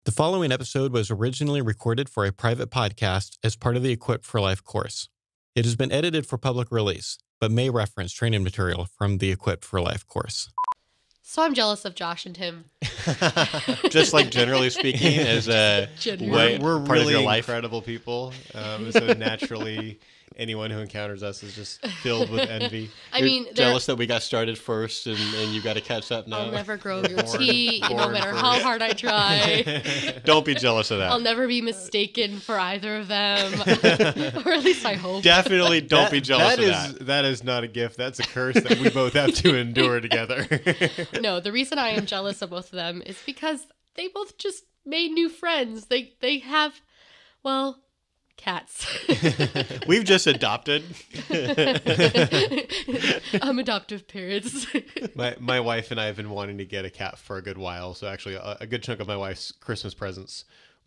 The following episode was originally recorded for a private podcast as part of the Equipped for Life course. It has been edited for public release, but may reference training material from the Equipped for Life course. So I'm jealous of Josh and Tim. Just like generally speaking, as a we're part really of your life. incredible people. So naturally, anyone who encounters us is just filled with envy. You're jealous that we got started first and you got to catch up now. I'll never grow your teeth, no matter how hard I try. Don't be jealous of that. I'll never be mistaken for either of them, or at least I hope. Definitely don't be jealous of that. That is not a gift. That's a curse that we both have to endure together. No, the reason I am jealous of both of them is because they both just made new friends. They have, well, cats. We've just adopted. I'm adoptive parents. My wife and I have been wanting to get a cat for a good while. So actually, a good chunk of my wife's Christmas presents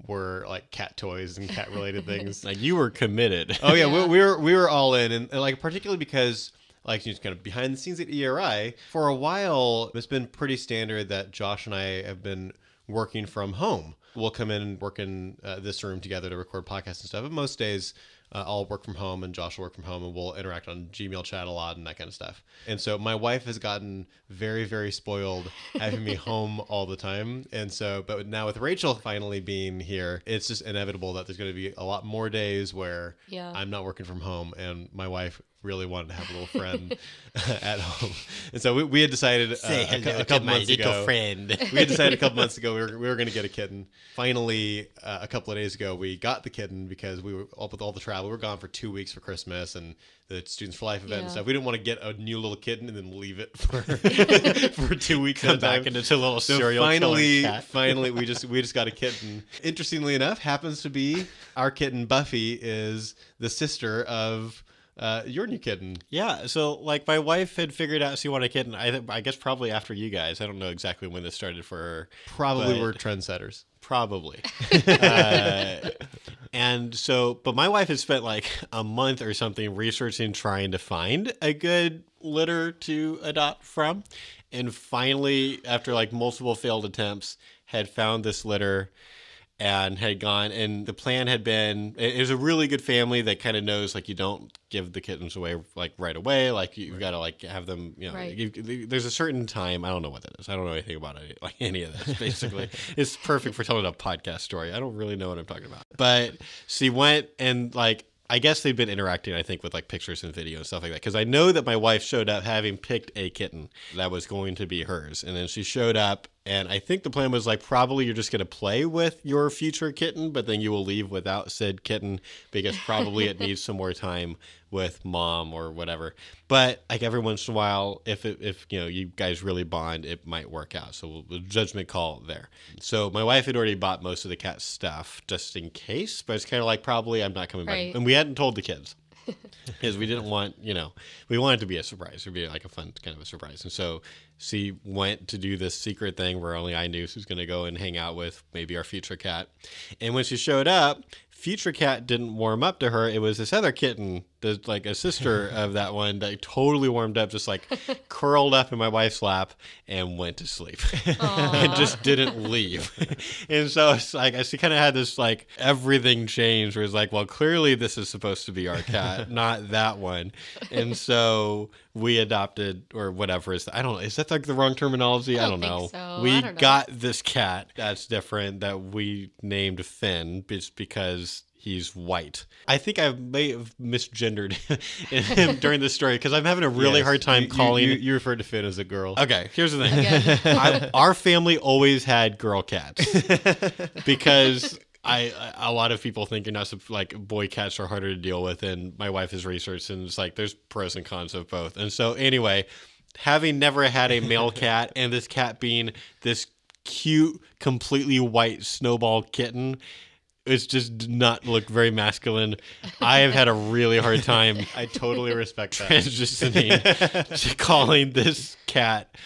were like cat toys and cat related things. Like you were committed. Oh yeah, we were all in, and like particularly because. Like, just kind of behind the scenes at ERI, for a while, it's been pretty standard that Josh and I have been working from home. We'll come in and work in this room together to record podcasts and stuff. But most days, I'll work from home and Josh will work from home, and we'll interact on Gmail chat a lot and that kind of stuff. And so my wife has gotten very, very spoiled having me home all the time. And so, but now with Rachel finally being here, it's just inevitable that there's going to be a lot more days where I'm not working from home and my wife really wanted to have a little friend at home. And so we had decided a couple months ago. We had decided a couple months ago we were going to get a kitten. Finally, a couple of days ago, we got the kitten because we were up with all the travel. We were gone for 2 weeks for Christmas and the Students for Life event and stuff. We didn't want to get a new little kitten and then leave it for for 2 weeks. Come back into a little serial killing cat. Finally, we just got a kitten. Interestingly enough, happens to be our kitten Buffy is the sister of your new kitten. Yeah, so like my wife had figured out she wanted a kitten. I guess probably after you guys. I don't know exactly when this started for her. Probably we're trendsetters. Probably. And so, but my wife had spent like a month or something researching, trying to find a good litter to adopt from. And finally, after like multiple failed attempts, had found this litter and had gone, and the plan had been, it was a really good family that kind of knows, like, you don't give the kittens away, like, right away. Like, you've got to, like, have them, you know, there's a certain time. I don't know what that is. I don't know anything about it, like, any of this, basically. It's perfect for telling a podcast story. I don't really know what I'm talking about. But she went and, like, I guess they've been interacting, I think, with like pictures and video and stuff like that. Because I know that my wife showed up having picked a kitten that was going to be hers. And then she showed up, and I think the plan was like, probably you're just going to play with your future kitten, but then you will leave without said kitten because probably it needs some more time with mom or whatever. But like every once in a while, if you know, you guys really bond, it might work out. So we'll judgment call there. So my wife had already bought most of the cat stuff just in case, but it's kind of like, probably I'm not coming back. And we hadn't told the kids. Because we didn't want, you know, we wanted it to be a surprise. It would be like a fun kind of a surprise. And so she went to do this secret thing where only I knew she was going to go and hang out with maybe our future cat. And when she showed up, future cat didn't warm up to her. It was this other kitten, like a sister of that one, that totally warmed up, just like curled up in my wife's lap and went to sleep and just didn't leave. And so it's like, she kind of had this like everything changed where it's like, well, clearly this is supposed to be our cat, not that one. And so we adopted, or whatever is that? I don't know. Is that like the wrong terminology? I don't know. So. We got this cat that's different that we named Finn just because he's white. I think I may have misgendered him during this story because I'm having a really hard time calling. You referred to Finn as a girl. Okay, here's the thing. Our family always had girl cats because a lot of people think you're not, like, boy cats are harder to deal with, and my wife has researched, and it's like there's pros and cons of both. And so anyway, having never had a male cat and this cat being this cute, completely white snowball kitten, it's just did not look very masculine. I have had a really hard time. I totally respect that. Transitioning to calling this cat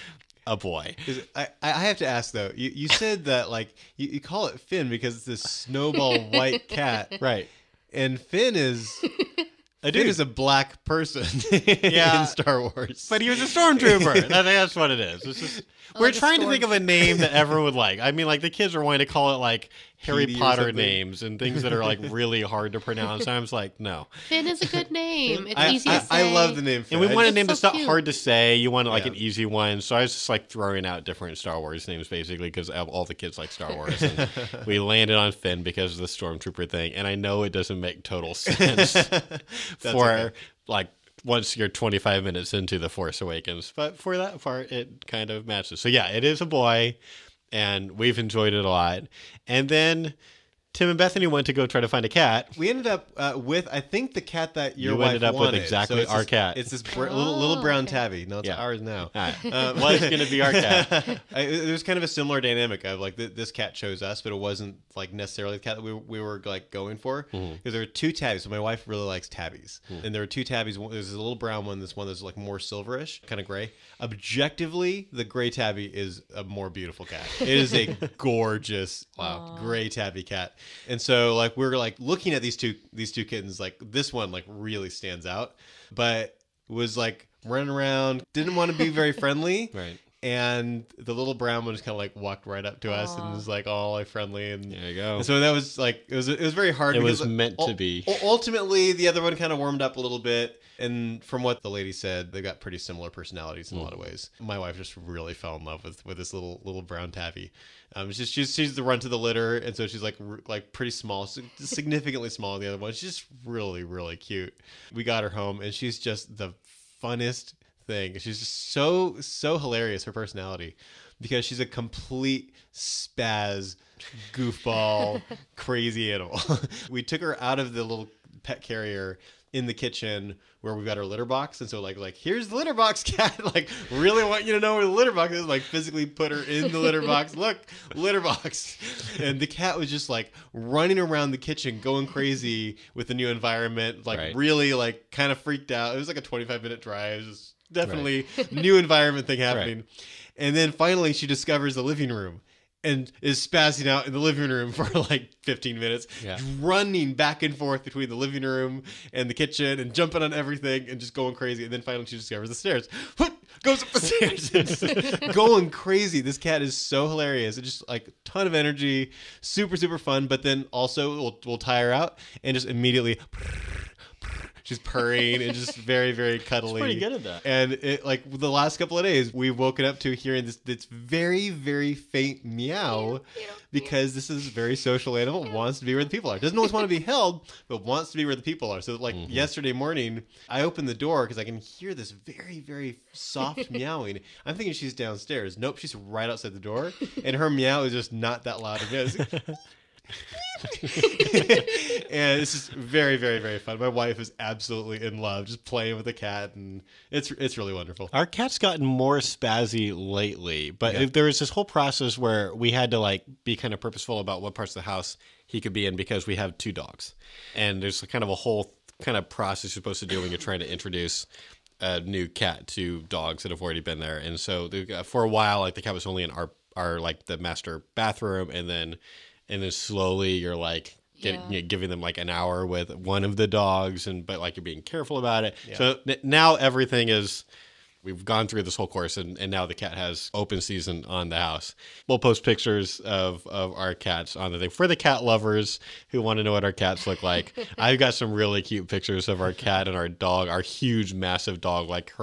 a boy. I have to ask though. You said that like you call it Finn because it's this snowball white cat, right? And Finn is a Finn dude. is a black person Yeah. in Star Wars. But he was a stormtrooper. I think that's what it is. It's just, we're like a trying to think of a name that everyone would like. I mean, like the kids are wanting to call it like Harry Petey or Potter something. names and things that are like really hard to pronounce. And I was like, no. Finn is a good name. It's easy to say. I love the name And we Finn. want a It's name so that's not cute. hard to say. You want like Yeah. an easy one. So I was just like throwing out different Star Wars names basically because all the kids like Star Wars. And we landed on Finn because of the stormtrooper thing. And I know it doesn't make total sense for okay. like once you're 25 minutes into The Force Awakens. But for that part, it kind of matches. So yeah, it is a boy. And we've enjoyed it a lot. And then Tim and Bethany went to go try to find a cat. We ended up with, I think, the cat that your You wife ended up with wanted. exactly So it's our this- cat. It's this little brown okay. tabby. No, it's Yeah. ours now. All right. Well, it's going to be our cat. There's kind of a similar dynamic of like this cat chose us, but it wasn't like necessarily the cat that we were like going for because there were two tabbies. So my wife really likes tabbies, and there were two tabbies. There's a little brown one. This one that's like more silverish, kind of gray. Objectively, the gray tabby is a more beautiful cat. It is a gorgeous, gray tabby cat, and so like we're like looking at these two kittens. Like this one like really stands out, but was like running around, didn't want to be very friendly. Right. And the little brown one just kind of like walked right up to us and was like all like friendly and There you go. and so that was like it was very hard. It because, was like, meant to be. Ultimately, the other one kind of warmed up a little bit, and from what the lady said, they got pretty similar personalities in a lot of ways. My wife just really fell in love with this little brown tabby. She's the run to the litter, and so she's like pretty small, significantly smaller than the other one. She's just really cute. We got her home, and she's just the funnest thing. She's just so hilarious, her personality, because she's a complete spaz, goofball, crazy animal. We took her out of the little pet carrier in the kitchen where we've got our litter box, and so like here's the litter box, cat. Like really want you to know where the litter box is. Like physically put her in the litter box. Look, litter box. And the cat was just like running around the kitchen, going crazy with the new environment. Like Right. really like kind of freaked out. It was like a 25-minute drive. It was just definitely new environment thing happening. Right. And then finally she discovers the living room and is spazzing out in the living room for like 15 minutes, Yeah. running back and forth between the living room and the kitchen and jumping on everything and just going crazy. And then finally she discovers the stairs. Goes up the stairs. Just going crazy. This cat is so hilarious. It's just like a ton of energy, super fun, but then also we'll tire her out and just immediately she's purring and just very cuddly. pretty good at that. And it like the last couple of days, we've woken up to hearing this very faint meow because this is a very social animal, wants to be where the people are. Doesn't always want to be held, but wants to be where the people are. So like yesterday morning, I opened the door because I can hear this very soft meowing. I'm thinking she's downstairs. Nope, she's right outside the door, and her meow is just not that loud. And it's just very fun. My wife is absolutely in love, just playing with the cat, and it's really wonderful. Our cat's gotten more spazzy lately, but there was this whole process where we had to like be kind of purposeful about what parts of the house he could be in because we have two dogs, and there's kind of a whole kind of process you're supposed to do when you're trying to introduce a new cat to dogs that have already been there. And so for a while, like the cat was only in our like the master bathroom, and then slowly you're like giving them like an hour with one of the dogs, but like you're being careful about it. Yeah. So now everything is, we've gone through this whole course, and now the cat has open season on the house. We'll post pictures of our cats on the thing for the cat lovers who want to know what our cats look like. I've got some really cute pictures of our cat and our dog, our huge, massive dog. Like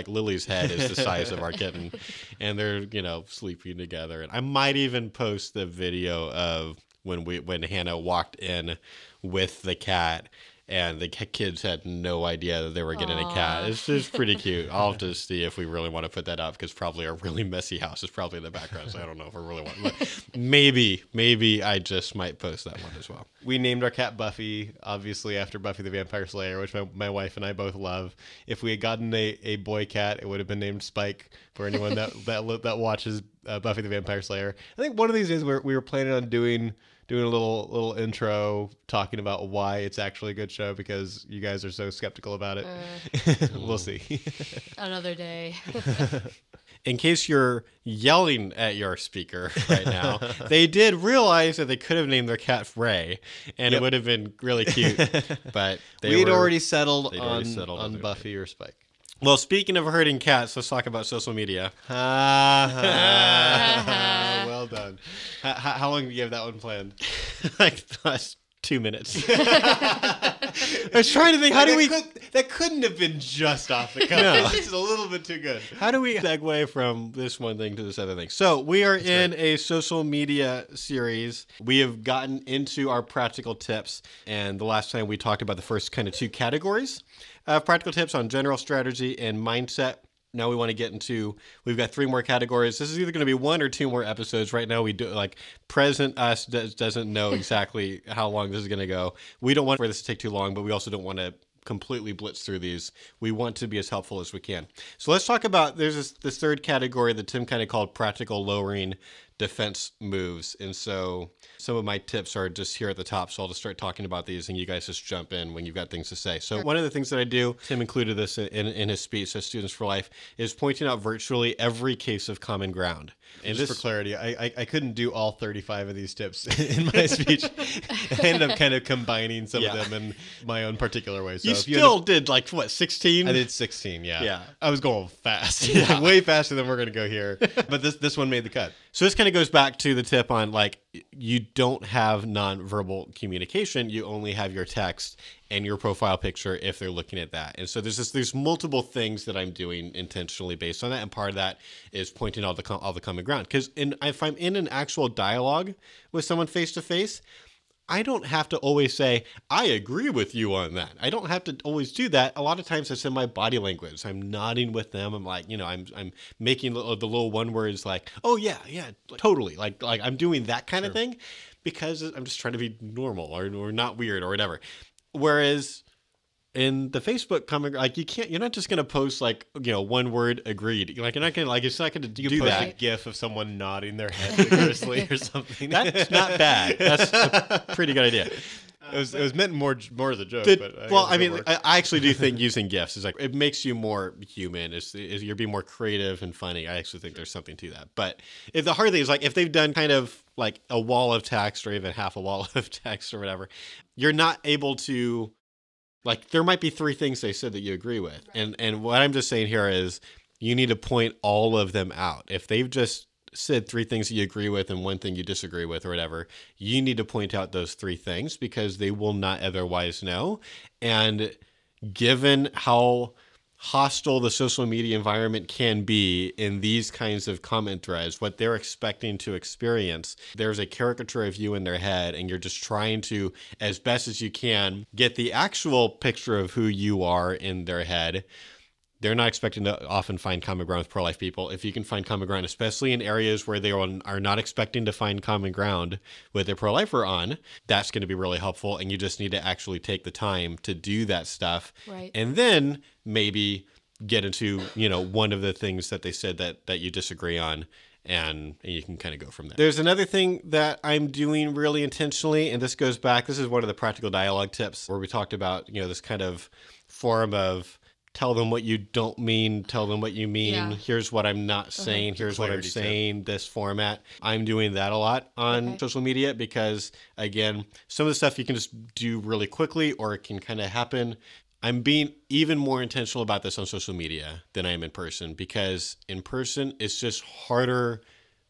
Lily's head is the size of our kitten, and they're sleeping together. And I might even post the video of when Hannah walked in with the cat. And the kids had no idea that they were getting a cat. It's just pretty cute. I'll have to see if we really want to put that up because probably our really messy house is probably in the background. So I don't know if we really want. But maybe I just might post that one as well. We named our cat Buffy, obviously after Buffy the Vampire Slayer, which my wife and I both love. If we had gotten a boy cat, it would have been named Spike. For anyone that watches Buffy the Vampire Slayer, I think one of these days we were planning on doing a little intro talking about why it's actually a good show because you guys are so skeptical about it. We'll see. Another day. in case you're yelling at your speaker right now, they did realize that they could have named their cat Ray, and it would have been really cute. But we'd already settled on on Buffy or Spike. Well, speaking of hurting cats, let's talk about social media. Well done. How long do you have that one planned? Like the last 2 minutes. I was trying to think, how do we... That couldn't have been just off the cuff. No. This is a little bit too good. How do we segue from this one thing to this other thing? So we are in a social media series. We have gotten into our practical tips, and the last time we talked about the first kind of 2 categories of practical tips on general strategy and mindset. Now we want to get into, we've got 3 more categories. This is either going to be 1 or 2 more episodes. Right now we do, like, present us doesn't know exactly how long this is going to go. We don't want for this to take too long, but we also don't want to completely blitz through these. We want to be as helpful as we can. So let's talk about, there's this third category that Tim kind of called practical lowering defense moves. And so some of my tips are just here at the top. So I'll just start talking about these and you guys just jump in when you've got things to say. So one of the things that I do, Tim included this in his speech as Students for Life, is pointing out virtually every case of common ground. And just for clarity, I couldn't do all 35 of these tips in my speech. I ended up kind of combining some of them in my own particular way. So you still did like, what, 16? I did 16, Yeah. I was going fast. Like, way faster than we're going to go here. But this one made the cut. So this kind of goes back to the tip on, like, you don't have nonverbal communication. You only have your text and your profile picture if they're looking at that. And so there's multiple things that I'm doing intentionally based on that. And part of that is pointing out all the common ground. Because if I'm in an actual dialogue with someone face to face, I don't have to always say, I agree with you on that. I don't have to always do that. A lot of times it's in my body language. I'm nodding with them. I'm like, I'm making the little one words like, oh yeah, totally. Like I'm doing that kind of thing because I'm just trying to be normal or not weird or whatever. Whereas in the Facebook comment, like you're not just going to post like, one word agreed. Like you're not going to, like, it's not going to do post that. A GIF of someone nodding their head vigorously or something. That's not bad. That's a pretty good idea. It was meant more as a joke. I actually do think using GIFs is like, it makes you more human. You're being more creative and funny. I actually think there's something to that. But the hard thing is, like, if they've done kind of like a wall of text or even half a wall of text or whatever, you're not able to, like, there might be 3 things they said that you agree with. And what I'm just saying here is you need to point all of them out. If they've just said 3 things that you agree with and 1 thing you disagree with or whatever, you need to point out those 3 things because they will not otherwise know. And given how hostile the social media environment can be in these kinds of comment threads, what they're expecting to experience, there's a caricature of you in their head and you're just trying to, as best as you can, get the actual picture of who you are in their head. They're not expecting to often find common ground with pro-life people. If you can find common ground, especially in areas where they are not expecting to find common ground with their pro-lifer on, that's going to be really helpful. And you just need to actually take the time to do that stuff. Right. And then maybe get into, one of the things that they said that you disagree on. And you can kind of go from there. There's another thing that I'm doing really intentionally, and this is one of the practical dialogue tips where we talked about, this kind of form of tell them what you don't mean, tell them what you mean. Yeah. Here's what I'm not saying. Here's what I'm saying, this format. I'm doing that a lot on social media because, again, some of the stuff you can just do really quickly or it can kind of happen. I'm being even more intentional about this on social media than I am in person because in person, it's just harder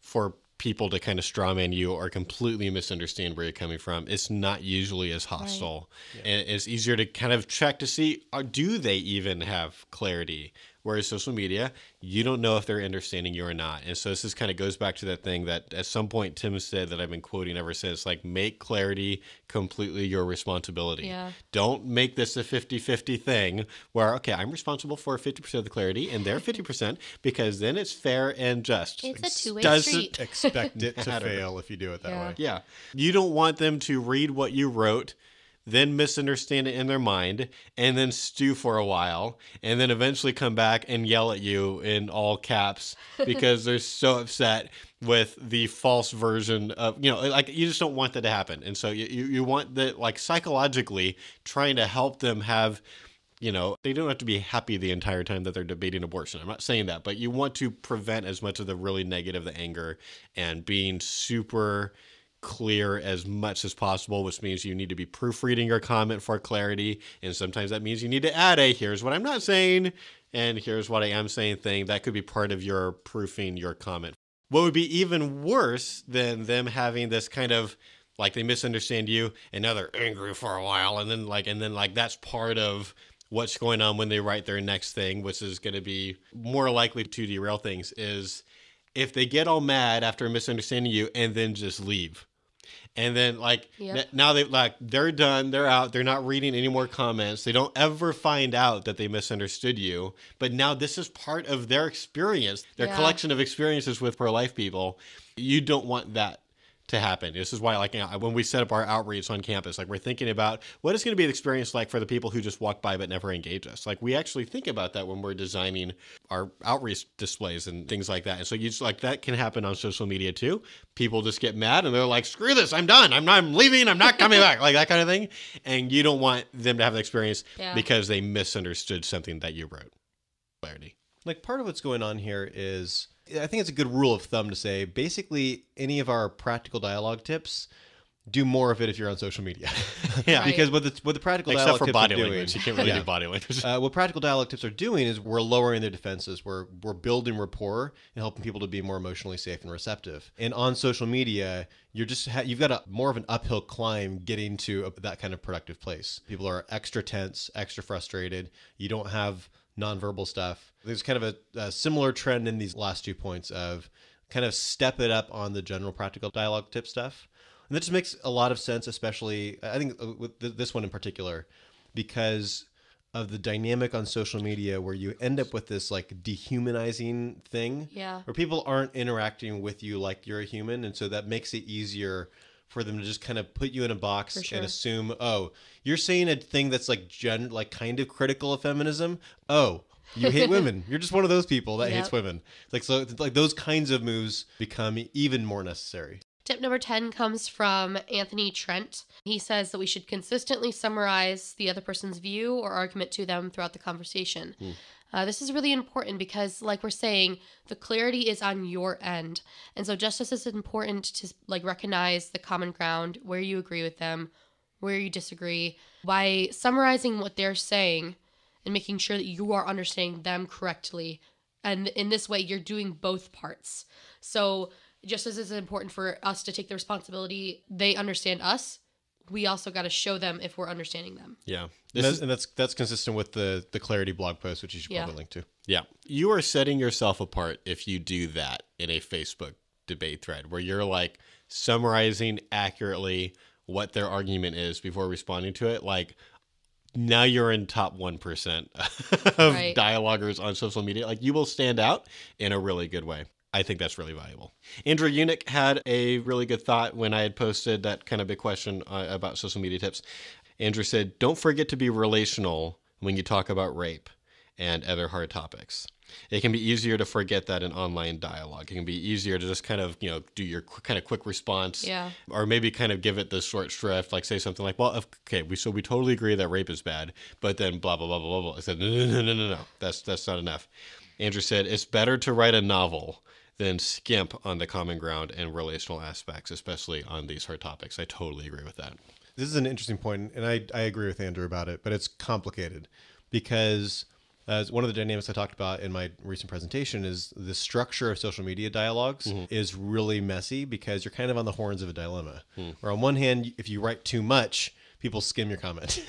for people to kind of strawman you or completely misunderstand where you're coming from. It's not usually as hostile. Right. And it's easier to kind of check to see, do they even have clarity? Whereas social media, you don't know if they're understanding you or not. And so this just kind of goes back to that thing that at some point Tim said that I've been quoting ever since, like, make clarity completely your responsibility. Yeah. Don't make this a 50-50 thing where, okay, I'm responsible for 50% of the clarity and they're 50% because then it's fair and just. It's a two-way street. Expect it to fail if you do it that way. Yeah. You don't want them to read what you wrote, then misunderstand it in their mind, and then stew for a while, and then eventually come back and yell at you in all caps because they're so upset with the false version of, like, you just don't want that to happen. And so you want that, like, psychologically trying to help them have, They don't have to be happy the entire time that they're debating abortion. I'm not saying that, but you want to prevent as much of the really negative, the anger, and being super clear as much as possible, which means you need to be proofreading your comment for clarity. And sometimes that means you need to add here's what I'm not saying, and here's what I am saying thing. That could be part of your proofing your comment. What would be even worse than them having this kind of like they misunderstand you and now they're angry for a while, and then that's part of what's going on when they write their next thing, which is going to be more likely to derail things, is if they get all mad after misunderstanding you and then just leave. And then now they're done, they're out, they're not reading any more comments. They don't ever find out that they misunderstood you. But now this is part of their experience, their collection of experiences with pro-life people. You don't want that to happen. This is why, when we set up our outreach on campus, we're thinking about what is going to be an experience like for the people who just walk by but never engage us. We actually think about that when we're designing our outreach displays and things like that. And so you just that can happen on social media too. People just get mad and they're like, "Screw this! I'm done. I'm leaving. I'm not coming back." That kind of thing. And you don't want them to have the experience because they misunderstood something that you wrote. Clarity. Part of what's going on here is, I think it's a good rule of thumb to say, basically any of our practical dialogue tips, do more of it if you're on social media. Yeah. Because what the practical Except dialogue for tips body are doing, language. You can't really do body language. what practical dialogue tips are doing is we're lowering their defenses. We're building rapport and helping people to be more emotionally safe and receptive. And on social media, you've got more of an uphill climb getting to that kind of productive place. People are extra tense, extra frustrated. You don't have nonverbal stuff. There's kind of a similar trend in these last 2 points of kind of step it up on the general practical dialogue tip stuff. And that just makes a lot of sense, especially, I think, with this one in particular, because of the dynamic on social media where you end up with this dehumanizing thing where people aren't interacting with you like you're a human. And so that makes it easier for them to just kind of put you in a box and assume, oh, you're saying a thing that's kind of critical of feminism. Oh, you hate women. You're just one of those people that hates women. Those kinds of moves become even more necessary. Tip number 10 comes from Anthony Trent. He says that we should consistently summarize the other person's view or argument to them throughout the conversation. This is really important because, like we're saying, the clarity is on your end. And so just as it's important to recognize the common ground, where you agree with them, where you disagree, by summarizing what they're saying and making sure that you are understanding them correctly. And in this way, you're doing both parts. So just as it's important for us to take the responsibility, they understand us, we also got to show them if we're understanding them. Yeah. That's consistent with the clarity blog post, which you should probably link to. Yeah. You are setting yourself apart if you do that in a Facebook debate thread where you're summarizing accurately what their argument is before responding to it. Now you're in top 1% of dialoguers on social media. You will stand out in a really good way. I think that's really valuable. Andrew Unick had a really good thought when I had posted that kind of big question about social media tips. Andrew said, don't forget to be relational when you talk about rape and other hard topics. It can be easier to forget that in online dialogue. It can be easier to just kind of, do your kind of quick response. Yeah. Or maybe kind of give it the short shrift, say something like, well, okay, we totally agree that rape is bad, but then blah, blah, blah, blah, blah. I said, no. That's not enough. Andrew said, it's better to write a novel than skimp on the common ground and relational aspects, especially on these hard topics. I totally agree with that. This is an interesting point, and I agree with Andrew about it, but it's complicated because as one of the dynamics I talked about in my recent presentation is the structure of social media dialogues is really messy because you're kind of on the horns of a dilemma. Where on one hand, if you write too much, people skim your comment.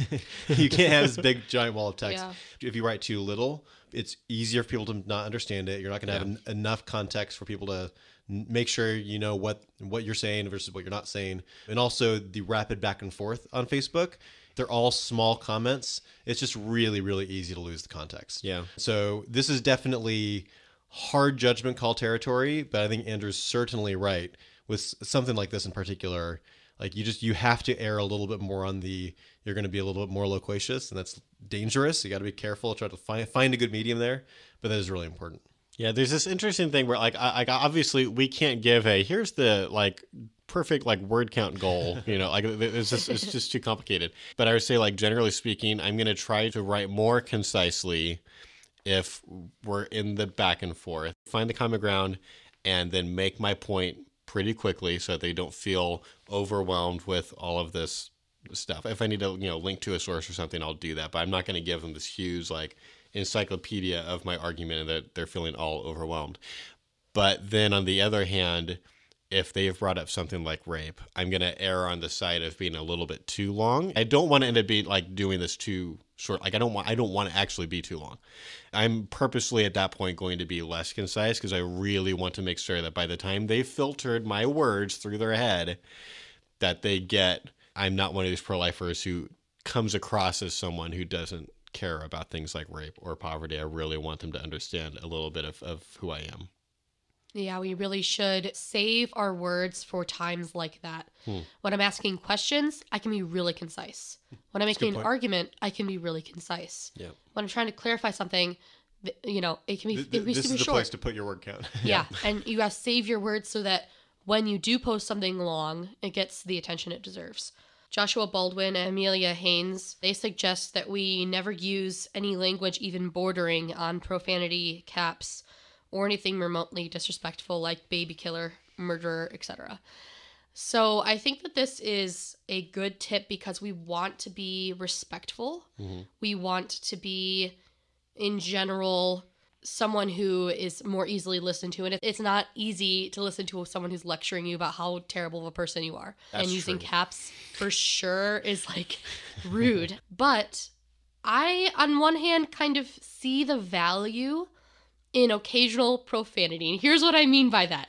You can't have this big giant wall of text. Yeah. If you write too little, it's easier for people to not understand it. You're not going to have enough context for people to make sure you know what you're saying versus what you're not saying. And also the rapid back and forth on Facebook. They're all small comments. It's just really, really easy to lose the context. Yeah. So this is definitely hard judgment call territory, but I think Andrew's certainly right with something like this in particular. You have to err a little bit more on you're going to be a little bit more loquacious, and that's dangerous. You got to be careful, try to find a good medium there, but that is really important. Yeah, there's this interesting thing where obviously we can't give here's the perfect word count goal, it's just too complicated. But I would say generally speaking, I'm going to try to write more concisely if we're in the back and forth, find the common ground, and then make my point pretty quickly so that they don't feel overwhelmed with all of this stuff. If I need to, link to a source or something, I'll do that. But I'm not going to give them this huge encyclopedia of my argument and that they're feeling all overwhelmed. But then on the other hand, if they have brought up something like rape, I'm going to err on the side of being a little bit too long. I don't want to end up being doing this too short. I don't want to actually be too long. I'm purposely at that point going to be less concise because I really want to make sure that by the time they've filtered my words through their head, that they get, I'm not one of these pro-lifers who comes across as someone who doesn't care about things like rape or poverty. I really want them to understand a little bit of who I am. Yeah, we really should save our words for times like that. When I'm asking questions, I can be really concise. When I'm making an argument, I can be really concise. Yeah. When I'm trying to clarify something, it can be super This is the short. place to put your word count. Yeah, and you gotta save your words so that when you do post something long, it gets the attention it deserves. Joshua Baldwin and Amelia Haynes, they suggest that we never use any language even bordering on profanity, caps, or anything remotely disrespectful like baby killer, murderer, etc. So I think that this is a good tip because we want to be respectful. Mm-hmm. We want to be, in general, someone who is more easily listened to. And it's not easy to listen to someone who's lecturing you about how terrible of a person you are. That's and using true. caps for sure is rude. But I, on one hand, kind of see the value in occasional profanity. And here's what I mean by that.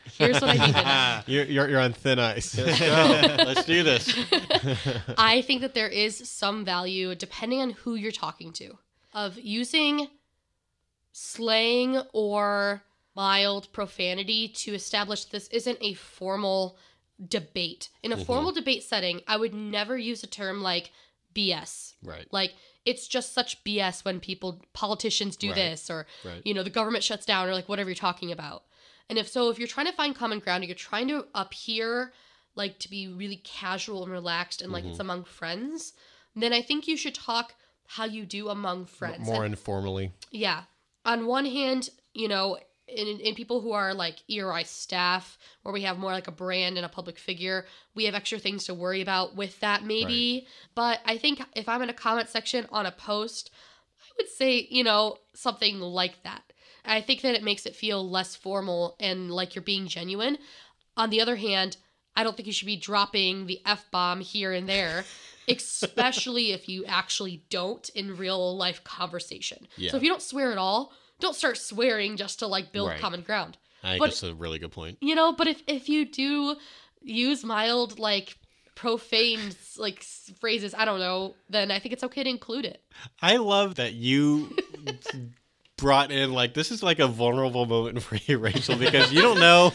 You're on thin ice. Let's go. Let's do this. I think that there is some value, depending on who you're talking to, of using slang or mild profanity to establish this isn't a formal debate. In a formal debate setting, I would never use a term like BS. Right. It's just such BS when politicians do this, or, the government shuts down, or whatever you're talking about. And if you're trying to find common ground, and you're trying to appear to be really casual and relaxed and it's among friends, then I think you should talk how you do among friends. More informally. Yeah. On one hand, in people who are ERI staff, where we have more a brand and a public figure, we have extra things to worry about with that maybe. Right. But I think if I'm in a comment section on a post, I would say, something like that. I think that it makes it feel less formal and like you're being genuine. On the other hand, I don't think you should be dropping the F-bomb here and there, especially if you actually don't in real life conversation. Yeah. So if you don't swear at all, don't start swearing just to build common ground. I think that's a really good point. But if you do use mild profane phrases, I don't know, then I think it's okay to include it. I love that you brought in this is a vulnerable moment for you, Rachel, because you don't know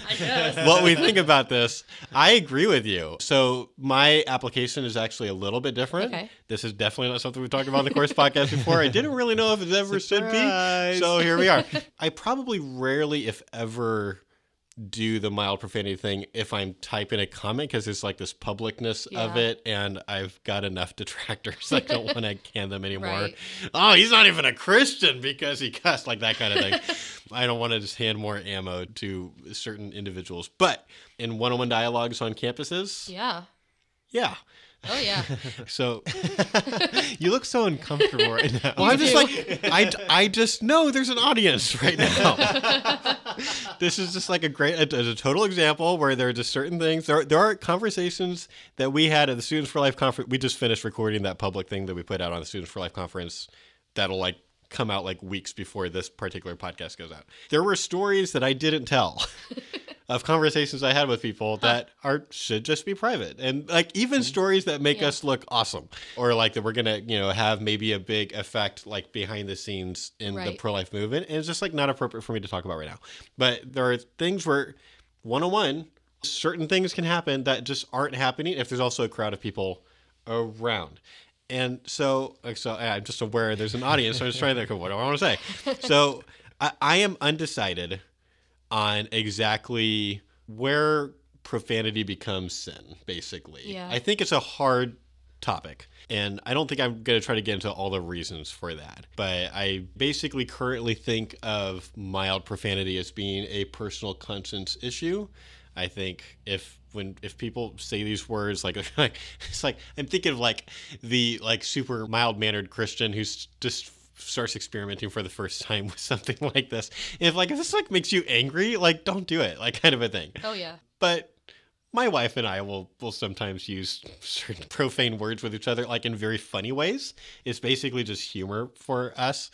what we think about this. I agree with you. So my application is actually a little bit different. Okay. This is definitely not something we've talked about on the Course podcast before. I didn't really know if it ever should be. So here we are. I probably rarely, if ever, do the mild profanity thing if I'm typing a comment because there's this publicness of it, and I've got enough detractors. I don't want to can them anymore. Right. Oh, he's not even a Christian because he cussed, that kind of thing. I don't want to just hand more ammo to certain individuals. But in one-on-one dialogues on campuses, yeah. Oh, yeah. So you look so uncomfortable right now. Well, I'm just I just know there's an audience right now. This is just a total example where there are just certain things. There are conversations that we had at the Students for Life conference. We just finished recording that public thing that we put out on the Students for Life conference that'll come out weeks before this particular podcast goes out. There were stories that I didn't tell of conversations I had with people that should just be private, and even stories that make us look awesome, or that we're gonna have maybe a big effect behind the scenes in the pro-life movement, and it's just not appropriate for me to talk about right now. But there are things where one-on-one certain things can happen that just aren't happening if there's also a crowd of people around. And so I'm just aware there's an audience, so I'm just trying to think of what do I want to say. So I am undecided on exactly where profanity becomes sin, basically. Yeah. I think it's a hard topic, and I don't think I'm going to try to get into all the reasons for that. But I basically currently think of mild profanity as being a personal conscience issue. I think if people say these words, like it's like I'm thinking of like the like super mild mannered Christian who's just starts experimenting for the first time with something like this. If this like makes you angry, like don't do it, like kind of a thing. Oh yeah. But my wife and I will sometimes use certain profane words with each other, like in very funny ways. It's basically just humor for us.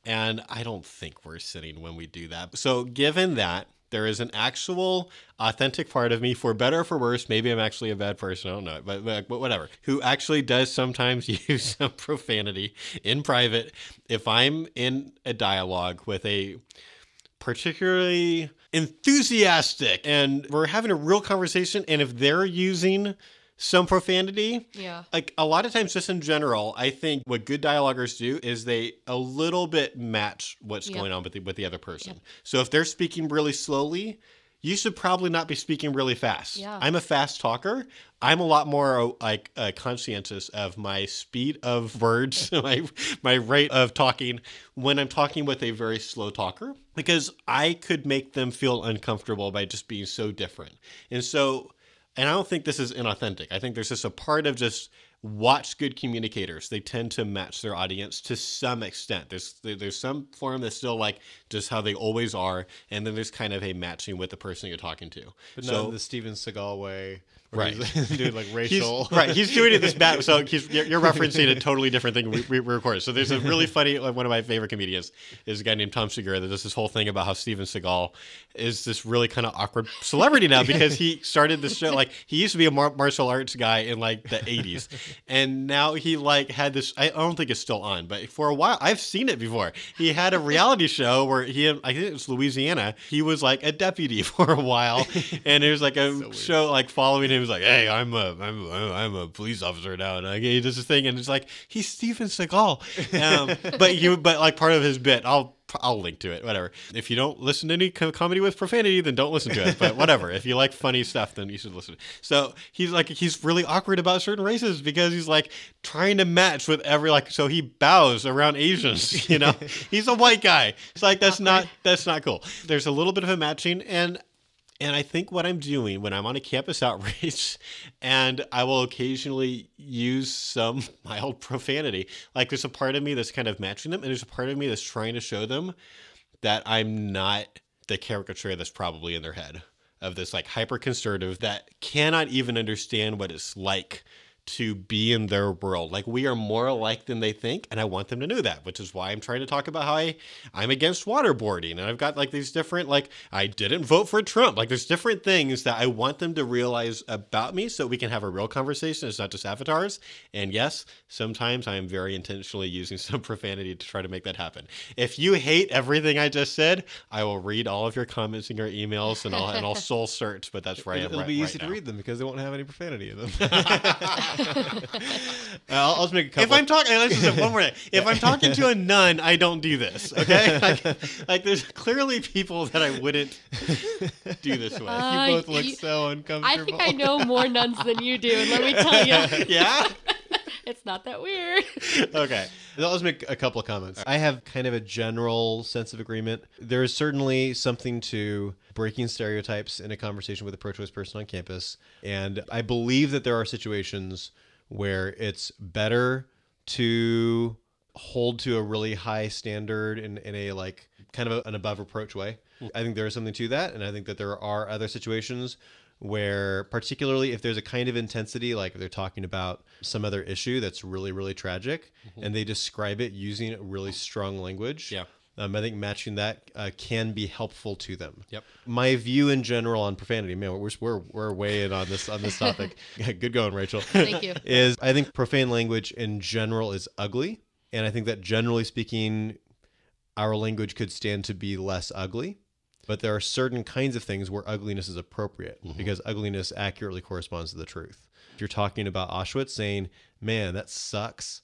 And I don't think we're sinning when we do that. So given that, there is an actual authentic part of me, for better or for worse, maybe I'm actually a bad person, I don't know, but whatever, who actually does sometimes use some profanity in private. If I'm in a dialogue with a particularly enthusiastic and we're having a real conversation, and if they're using some profanity, yeah, like a lot of times just in general, I think what good dialoguers do is they a little bit match what's going on with the other person. So if they're speaking really slowly, you should probably not be speaking really fast. Yeah. I'm a fast talker. I'm a lot more like conscientious of my speed of words, my rate of talking when I'm talking with a very slow talker, because I could make them feel uncomfortable by just being so different. And I don't think this is inauthentic. I think there's just a part of just watch good communicators. They tend to match their audience to some extent. There's some form that's still like just how they always are, and then there's kind of a matching with the person you're talking to. But not in the Steven Seagal way. Right. He's doing like racial. He's doing it this bad. So you're referencing a totally different thing we recorded. So there's a really funny, like one of my favorite comedians is a guy named Tom Segura that does this whole thing about how Steven Seagal is this really kind of awkward celebrity now because he started this show. Like he used to be a martial arts guy in like the 80s. And now he like had this, I don't think it's still on, but for a while, I've seen it before. He had a reality show where I think it was Louisiana. He was like a deputy for a while. And it was like a show like following him. He was like, hey, I'm a police officer now. And he does this thing. And it's like, he's Steven Seagal. But like part of his bit, I'll link to it, whatever. If you don't listen to any comedy with profanity, then don't listen to it. But whatever. If you like funny stuff, then you should listen. So he's really awkward about certain races because he's like trying to match with so he bows around Asians, you know? He's a white guy. It's like, that's not cool. There's a little bit of a matching, and I think what I'm doing when I'm on a campus outreach, and I will occasionally use some mild profanity, like there's a part of me that's kind of matching them, and there's a part of me that's trying to show them that I'm not the caricature that's probably in their head of this like hyper-conservative that cannot even understand what it's like to be in their world. Like we are more alike than they think, and I want them to know that, which is why I'm trying to talk about how I'm against waterboarding, and I've got like these different, like I didn't vote for Trump. Like there's different things that I want them to realize about me so we can have a real conversation. It's not just avatars. And yes, sometimes I am very intentionally using some profanity to try to make that happen. If you hate everything I just said, I will read all of your comments in your emails and I'll soul search, but that's where I am. It'll be easy to read them because they won't have any profanity in them. I'll just make a couple. If I'm talking, let's just say one more thing. If I'm talking to a nun, I don't do this. Okay, like there's clearly people that I wouldn't do this with. You both look so uncomfortable. I think I know more nuns than you do, and let me tell you. Yeah. It's not that weird. Okay. I'll just make a couple of comments. I have kind of a general sense of agreement. There is certainly something to breaking stereotypes in a conversation with a pro-choice person on campus. And I believe that there are situations where it's better to hold to a really high standard in a like kind of an above reproach way. I think there is something to that. And I think that there are other situations where, particularly if there's a kind of intensity, like if they're talking about some other issue that's really, really tragic, and they describe it using really strong language. Yeah. I think matching that can be helpful to them. Yep. My view in general on profanity, man, we're way in on this topic. Good going, Rachel. Thank you. Is I think profane language in general is ugly, and I think that generally speaking, our language could stand to be less ugly. But there are certain kinds of things where ugliness is appropriate because ugliness accurately corresponds to the truth. If you're talking about Auschwitz, saying, "Man, that sucks,"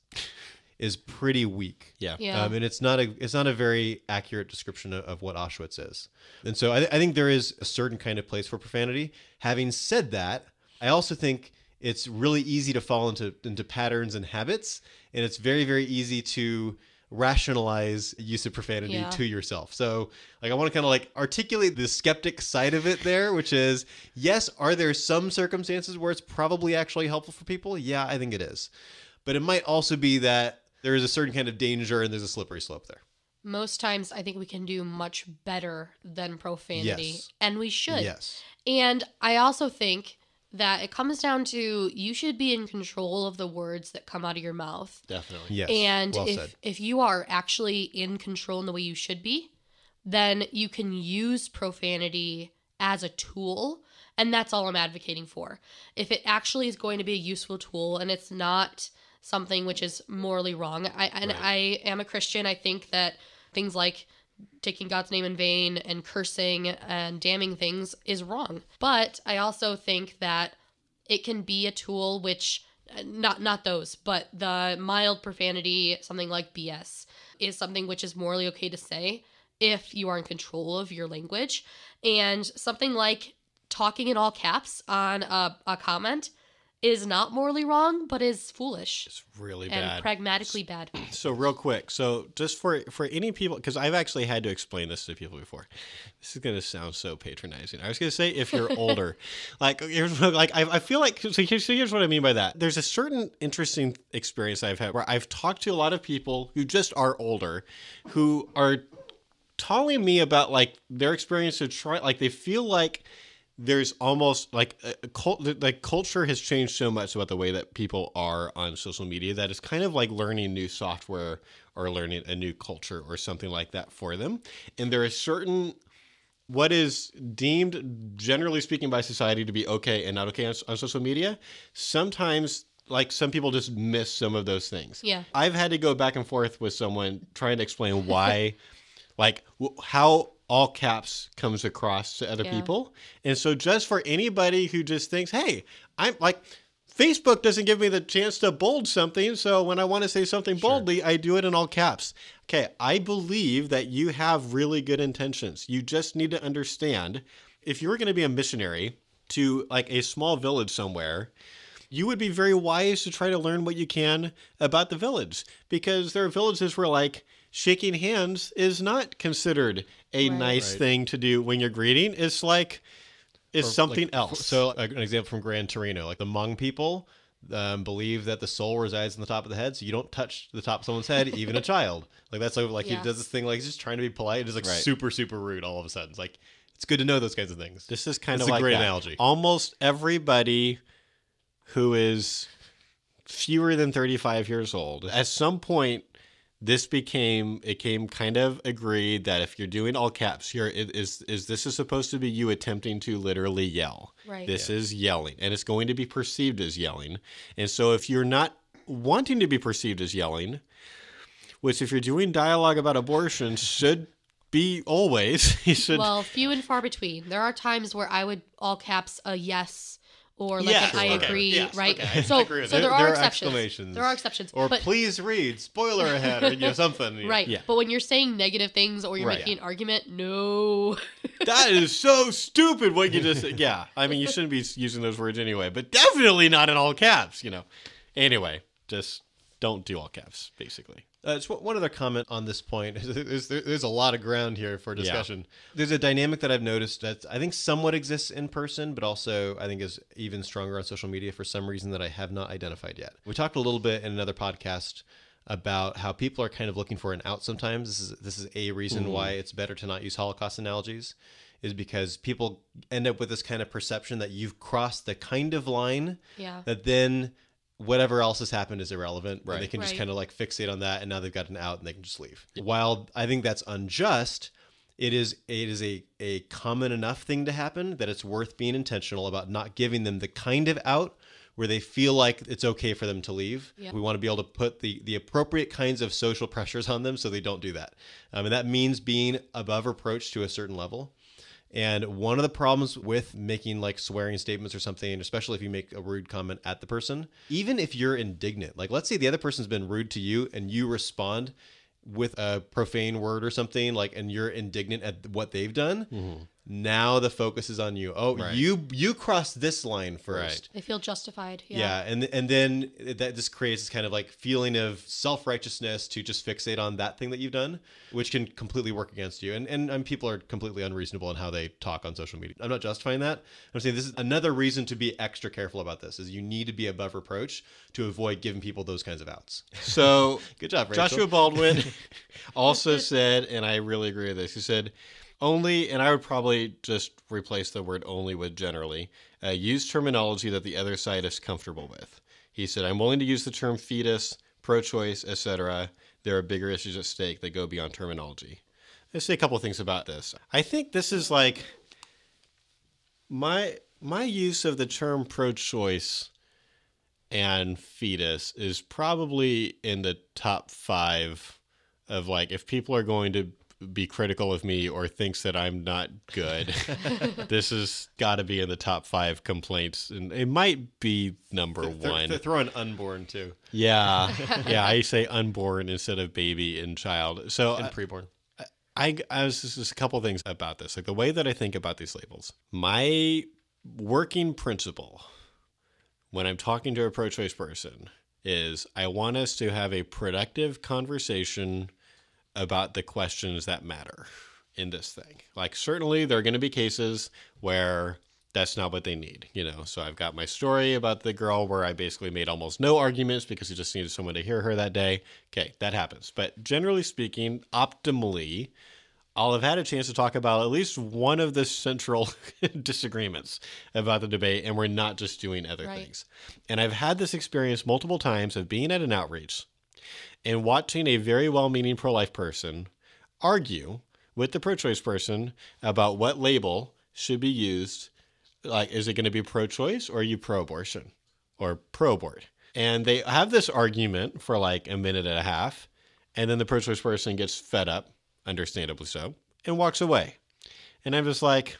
is pretty weak. Yeah. Yeah. And it's not a very accurate description of what Auschwitz is. And so I think there is a certain kind of place for profanity. Having said that, I also think it's really easy to fall into patterns and habits, and it's very, very easy to rationalize use of profanity to yourself. So like I want to kind of like articulate the skeptic side of it there, which is, yes, are there some circumstances where it's probably actually helpful for people? Yeah, I think it is. But it might also be that there is a certain kind of danger and there's a slippery slope there. Most times I think we can do much better than profanity. Yes. And we should. Yes. And I also think that it comes down to you should be in control of the words that come out of your mouth. Definitely. Yes. And well said. if you are actually in control in the way you should be, then you can use profanity as a tool. And that's all I'm advocating for. If it actually is going to be a useful tool and it's not something which is morally wrong. I am a Christian. I think that things like taking God's name in vain and cursing and damning things is wrong. But I also think that it can be a tool which, not those, but the mild profanity, something like BS, is something which is morally okay to say if you are in control of your language. And something like talking in all caps on a comment is not morally wrong, but is foolish. It's really and bad. Pragmatically bad. So real quick, so just for any people, because I've actually had to explain this to people before. This is going to sound so patronizing. I was going to say if you're older, I feel like, so here's what I mean by that. There's a certain interesting experience I've had where I've talked to a lot of people who just are older, who are telling me about like their experience to try, like they feel like there's almost like culture has changed so much about the way that people are on social media that it's kind of like learning new software or learning a new culture or something like that for them. And there is certain what is deemed, generally speaking, by society to be okay and not okay on social media. Sometimes, like, some people just miss some of those things. Yeah. I've had to go back and forth with someone trying to explain why, like, how all caps comes across to other people. And so just for anybody who just thinks, hey, I'm like, Facebook doesn't give me the chance to bold something. So when I want to say something boldly, I do it in all caps. Okay. I believe that you have really good intentions. You just need to understand if you were going to be a missionary to like a small village somewhere, you would be very wise to try to learn what you can about the village, because there are villages where like shaking hands is not considered a nice thing to do when you're greeting. It's like, it's something else. So an example from Gran Torino, like the Hmong people believe that the soul resides in the top of the head, so you don't touch the top of someone's head, even a child. Like that's like he does this thing like he's just trying to be polite. It's like super, super rude all of a sudden. It's like, it's good to know those kinds of things. This is kind of like like a great that. Analogy. Almost everybody who is fewer than 35 years old, at some point, this became kind of agreed that if you're doing all caps here, this is supposed to be you attempting to literally yell. Right. This is yelling, and it's going to be perceived as yelling. And so if you're not wanting to be perceived as yelling, which if you're doing dialogue about abortion should be always, you should. Well, few and far between. There are times where I would all caps a yes or like I agree, right? Okay. So, There there are are exceptions. exclamations. There are exceptions. Or but, please read, spoiler ahead, or something. right. Yeah. But when you're saying negative things or you're making an argument, no. That is so stupid what you just said. Yeah. I mean, you shouldn't be using those words anyway, but definitely not in all caps, Anyway, just don't do all caps, basically. Just one other comment on this point. There's a lot of ground here for discussion. Yeah. There's a dynamic that I've noticed that I think somewhat exists in person, but also I think is even stronger on social media for some reason that I have not identified yet. We talked a little bit in another podcast about how people are kind of looking for an out sometimes. This is a reason why it's better to not use Holocaust analogies, is because people end up with this kind of perception that you've crossed the kind of line that then whatever else has happened is irrelevant. Right. They can just kind of like fixate on that, and now they've got an out and they can just leave. Yeah. While I think that's unjust, it is a common enough thing to happen that it's worth being intentional about not giving them the kind of out where they feel like it's okay for them to leave. Yep. We want to be able to put the appropriate kinds of social pressures on them so they don't do that. And that means being above reproach to a certain level. And one of the problems with making like swearing statements or something, especially if you make a rude comment at the person, even if you're indignant, like let's say the other person's been rude to you and you respond with a profane word or something, like, and you're indignant at what they've done. Now the focus is on you. Oh, Right. you crossed this line first. They feel justified. Yeah, and then that just creates this kind of like feeling of self-righteousness to just fixate on that thing that you've done, which can completely work against you. And people are completely unreasonable in how they talk on social media. I'm not justifying that. I'm saying this is another reason to be extra careful about this, is you need to be above reproach to avoid giving people those kinds of outs. So Good job, Rachel. Joshua Baldwin also said, and I really agree with this, he said, only, and I would probably just replace the word only with generally, use terminology that the other side is comfortable with. He said, I'm willing to use the term fetus, pro-choice, etc. There are bigger issues at stake that go beyond terminology. Let's say a couple of things about this. I think this is like my use of the term pro-choice and fetus is probably in the top 5 of like, if people are going to be critical of me or thinks that I'm not good, this has got to be in the top 5 complaints, and it might be number 1. They're throwing unborn too. Yeah, yeah. I say unborn instead of baby and child. So And preborn. I was just a couple of things about this, like the way that I think about these labels. My working principle when I'm talking to a pro-choice person is I want us to have a productive conversation about the questions that matter in this thing. Like, certainly there are going to be cases where that's not what they need, you know? So I've got my story about the girl where I basically made almost no arguments because he just needed someone to hear her that day. Okay, that happens. But generally speaking, optimally, I'll have had a chance to talk about at least one of the central disagreements about the debate, and we're not just doing other things. And I've had this experience multiple times of being at an outreach and watching a very well-meaning pro-life person argue with the pro-choice person about what label should be used. Like, is it going to be pro-choice, or are you pro-abortion or pro-abort? And they have this argument for like a minute and a half, and then the pro-choice person gets fed up, understandably so, and walks away. And I'm just like,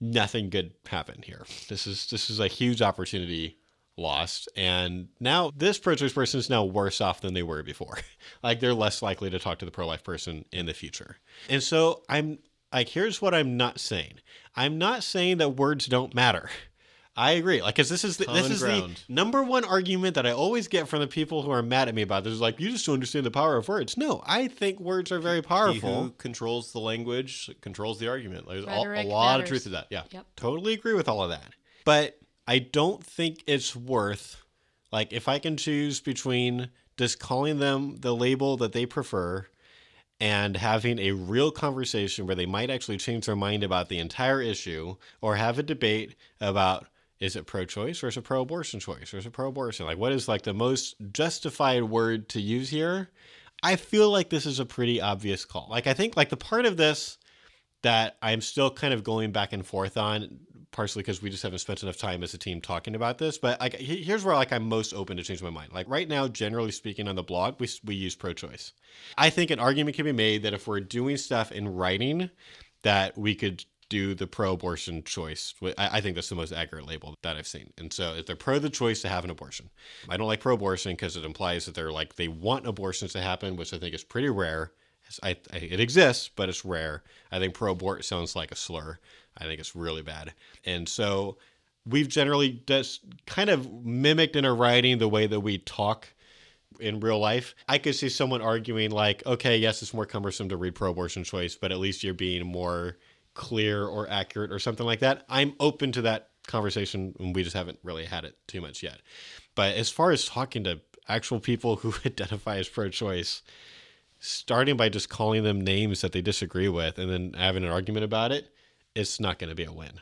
nothing good happened here. This is a huge opportunity lost, and now this pro-choice person is now worse off than they were before. Like, they're less likely to talk to the pro-life person in the future. And so I'm like, here's what I'm not saying. I'm not saying that words don't matter. I agree. Like, because this is the number one argument that I always get from the people who are mad at me about this. Is like, you just don't understand the power of words. No, I think words are very powerful. He who controls the language controls the argument. There's Rhetoric a lot matters. of truth to that. Yeah. Yep. Totally agree with all of that. But I don't think it's worth, like, if I can choose between just calling them the label that they prefer and having a real conversation where they might actually change their mind about the entire issue, or have a debate about, is it pro-choice or is it pro-abortion choice or is it pro-abortion? Like, what is like the most justified word to use here? I feel like this is a pretty obvious call. Like, I think like the part of this that I'm still kind of going back and forth on, partially because we just haven't spent enough time as a team talking about this, but like, here's where like I'm most open to change my mind. Like, right now, generally speaking, on the blog, we use pro-choice. I think an argument can be made that if we're doing stuff in writing, that we could do the pro-abortion choice. I think that's the most accurate label that I've seen. And so if they're pro the choice to have an abortion, I don't like pro-abortion because it implies that they're like, they want abortions to happen, which I think is pretty rare. It exists, but it's rare. I think pro-abort sounds like a slur. I think it's really bad. And so we've generally just kind of mimicked in our writing the way that we talk in real life. I could see someone arguing like, okay, yes, it's more cumbersome to read pro-abortion choice, but at least you're being more clear or accurate or something like that. I'm open to that conversation, and we just haven't really had it too much yet. But as far as talking to actual people who identify as pro-choice, starting by just calling them names that they disagree with and then having an argument about it, it's not going to be a win.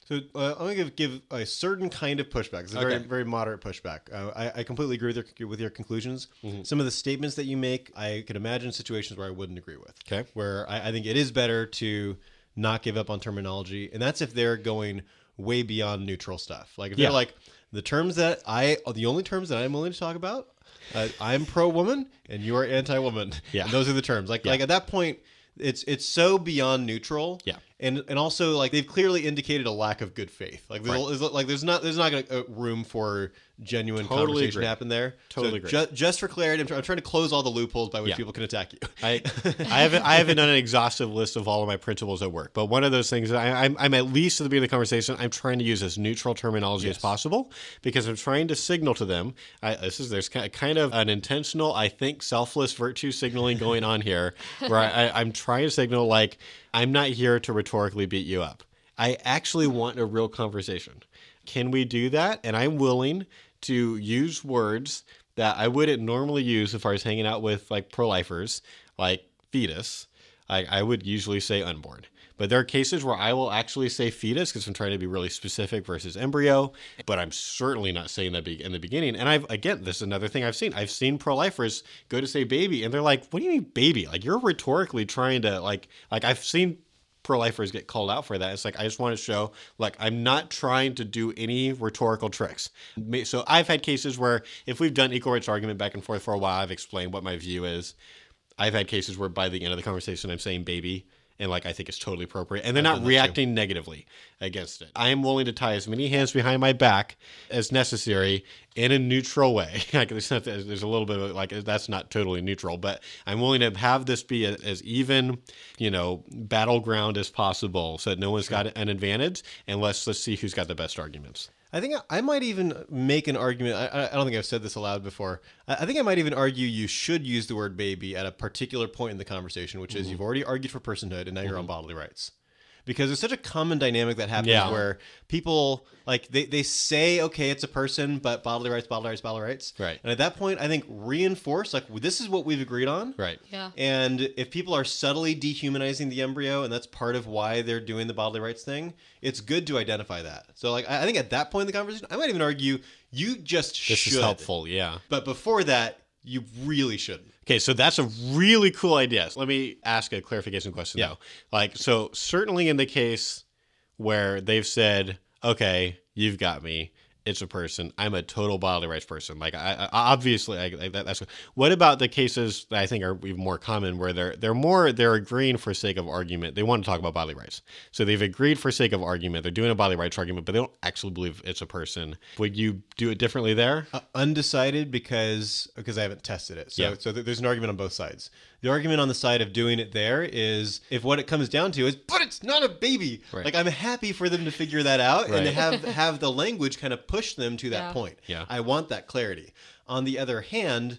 So I'm going to give a certain kind of pushback. It's a very, very moderate pushback. I completely agree with your conclusions. Mm-hmm. Some of the statements that you make, I could imagine situations where I wouldn't agree with. Okay. Where I think it is better to not give up on terminology. And that's if they're going way beyond neutral stuff. Like if they're like, the only terms that I'm willing to talk about, I'm pro-woman and you are anti-woman. Yeah. And those are the terms. Like at that point, it's so beyond neutral. Yeah. And also, like, they've clearly indicated a lack of good faith. Like, there's not room for genuine conversation to happen there. Totally so agree. Just for clarity, I'm trying to close all the loopholes by which people can attack you. I haven't done an exhaustive list of all of my principles at work, but one of those things that I'm at least at the beginning of the conversation, I'm trying to use as neutral terminology as possible, because I'm trying to signal to them. There's kind of an intentional, I think, selfless virtue signaling going on here, where I'm trying to signal, like, I'm not here to rhetorically beat you up. I actually want a real conversation. Can we do that? And I'm willing to use words that I wouldn't normally use if I was hanging out with, like, pro-lifers, like fetus. I would usually say unborn. But there are cases where I will actually say fetus because I'm trying to be really specific versus embryo. But I'm certainly not saying that in the beginning. And this is another thing I've seen. I've seen pro-lifers go to say baby, and they're like, what do you mean baby? Like, you're rhetorically trying to, like I've seen pro-lifers get called out for that. It's like, I just want to show, like, I'm not trying to do any rhetorical tricks. So I've had cases where if we've done equal rights argument back and forth for a while, I've explained what my view is. I've had cases where by the end of the conversation, I'm saying baby, and, like, I think it's totally appropriate, and they're not reacting negatively against it. I am willing to tie as many hands behind my back as necessary in a neutral way. Like, there's a little bit of, like, that's not totally neutral, but I'm willing to have this be as even, battleground as possible, so that no one's got an advantage, and let's see who's got the best arguments. I think I might even make an argument. I don't think I've said this aloud before. I think I might even argue you should use the word baby at a particular point in the conversation, which is you've already argued for personhood and now you're on bodily rights. Because there's such a common dynamic that happens where people, like, they say, okay, it's a person, but bodily rights. Right. And at that point, I think reinforce, like, this is what we've agreed on. Right. Yeah. And if people are subtly dehumanizing the embryo, and that's part of why they're doing the bodily rights thing, it's good to identify that. So, like, I think at that point in the conversation, I might even argue you just should. This is helpful, yeah. But before that, you really shouldn't. Okay, so that's a really cool idea. So let me ask a clarification question, though. Like, so certainly in the case where they've said, okay, you've got me, it's a person, I'm a total bodily rights person. Like, I obviously, that's what about the cases that I think are even more common, where they're agreeing for sake of argument. They want to talk about bodily rights, so they've agreed for sake of argument. They're doing a bodily rights argument, but they don't actually believe it's a person. Would you do it differently there? Undecided because I haven't tested it. So there's an argument on both sides. The argument on the side of doing it there is, if what it comes down to is, but it's not a baby. Right. Like, I'm happy for them to figure that out and to Right. have the language kind of push them to that point. Yeah. I want that clarity. On the other hand,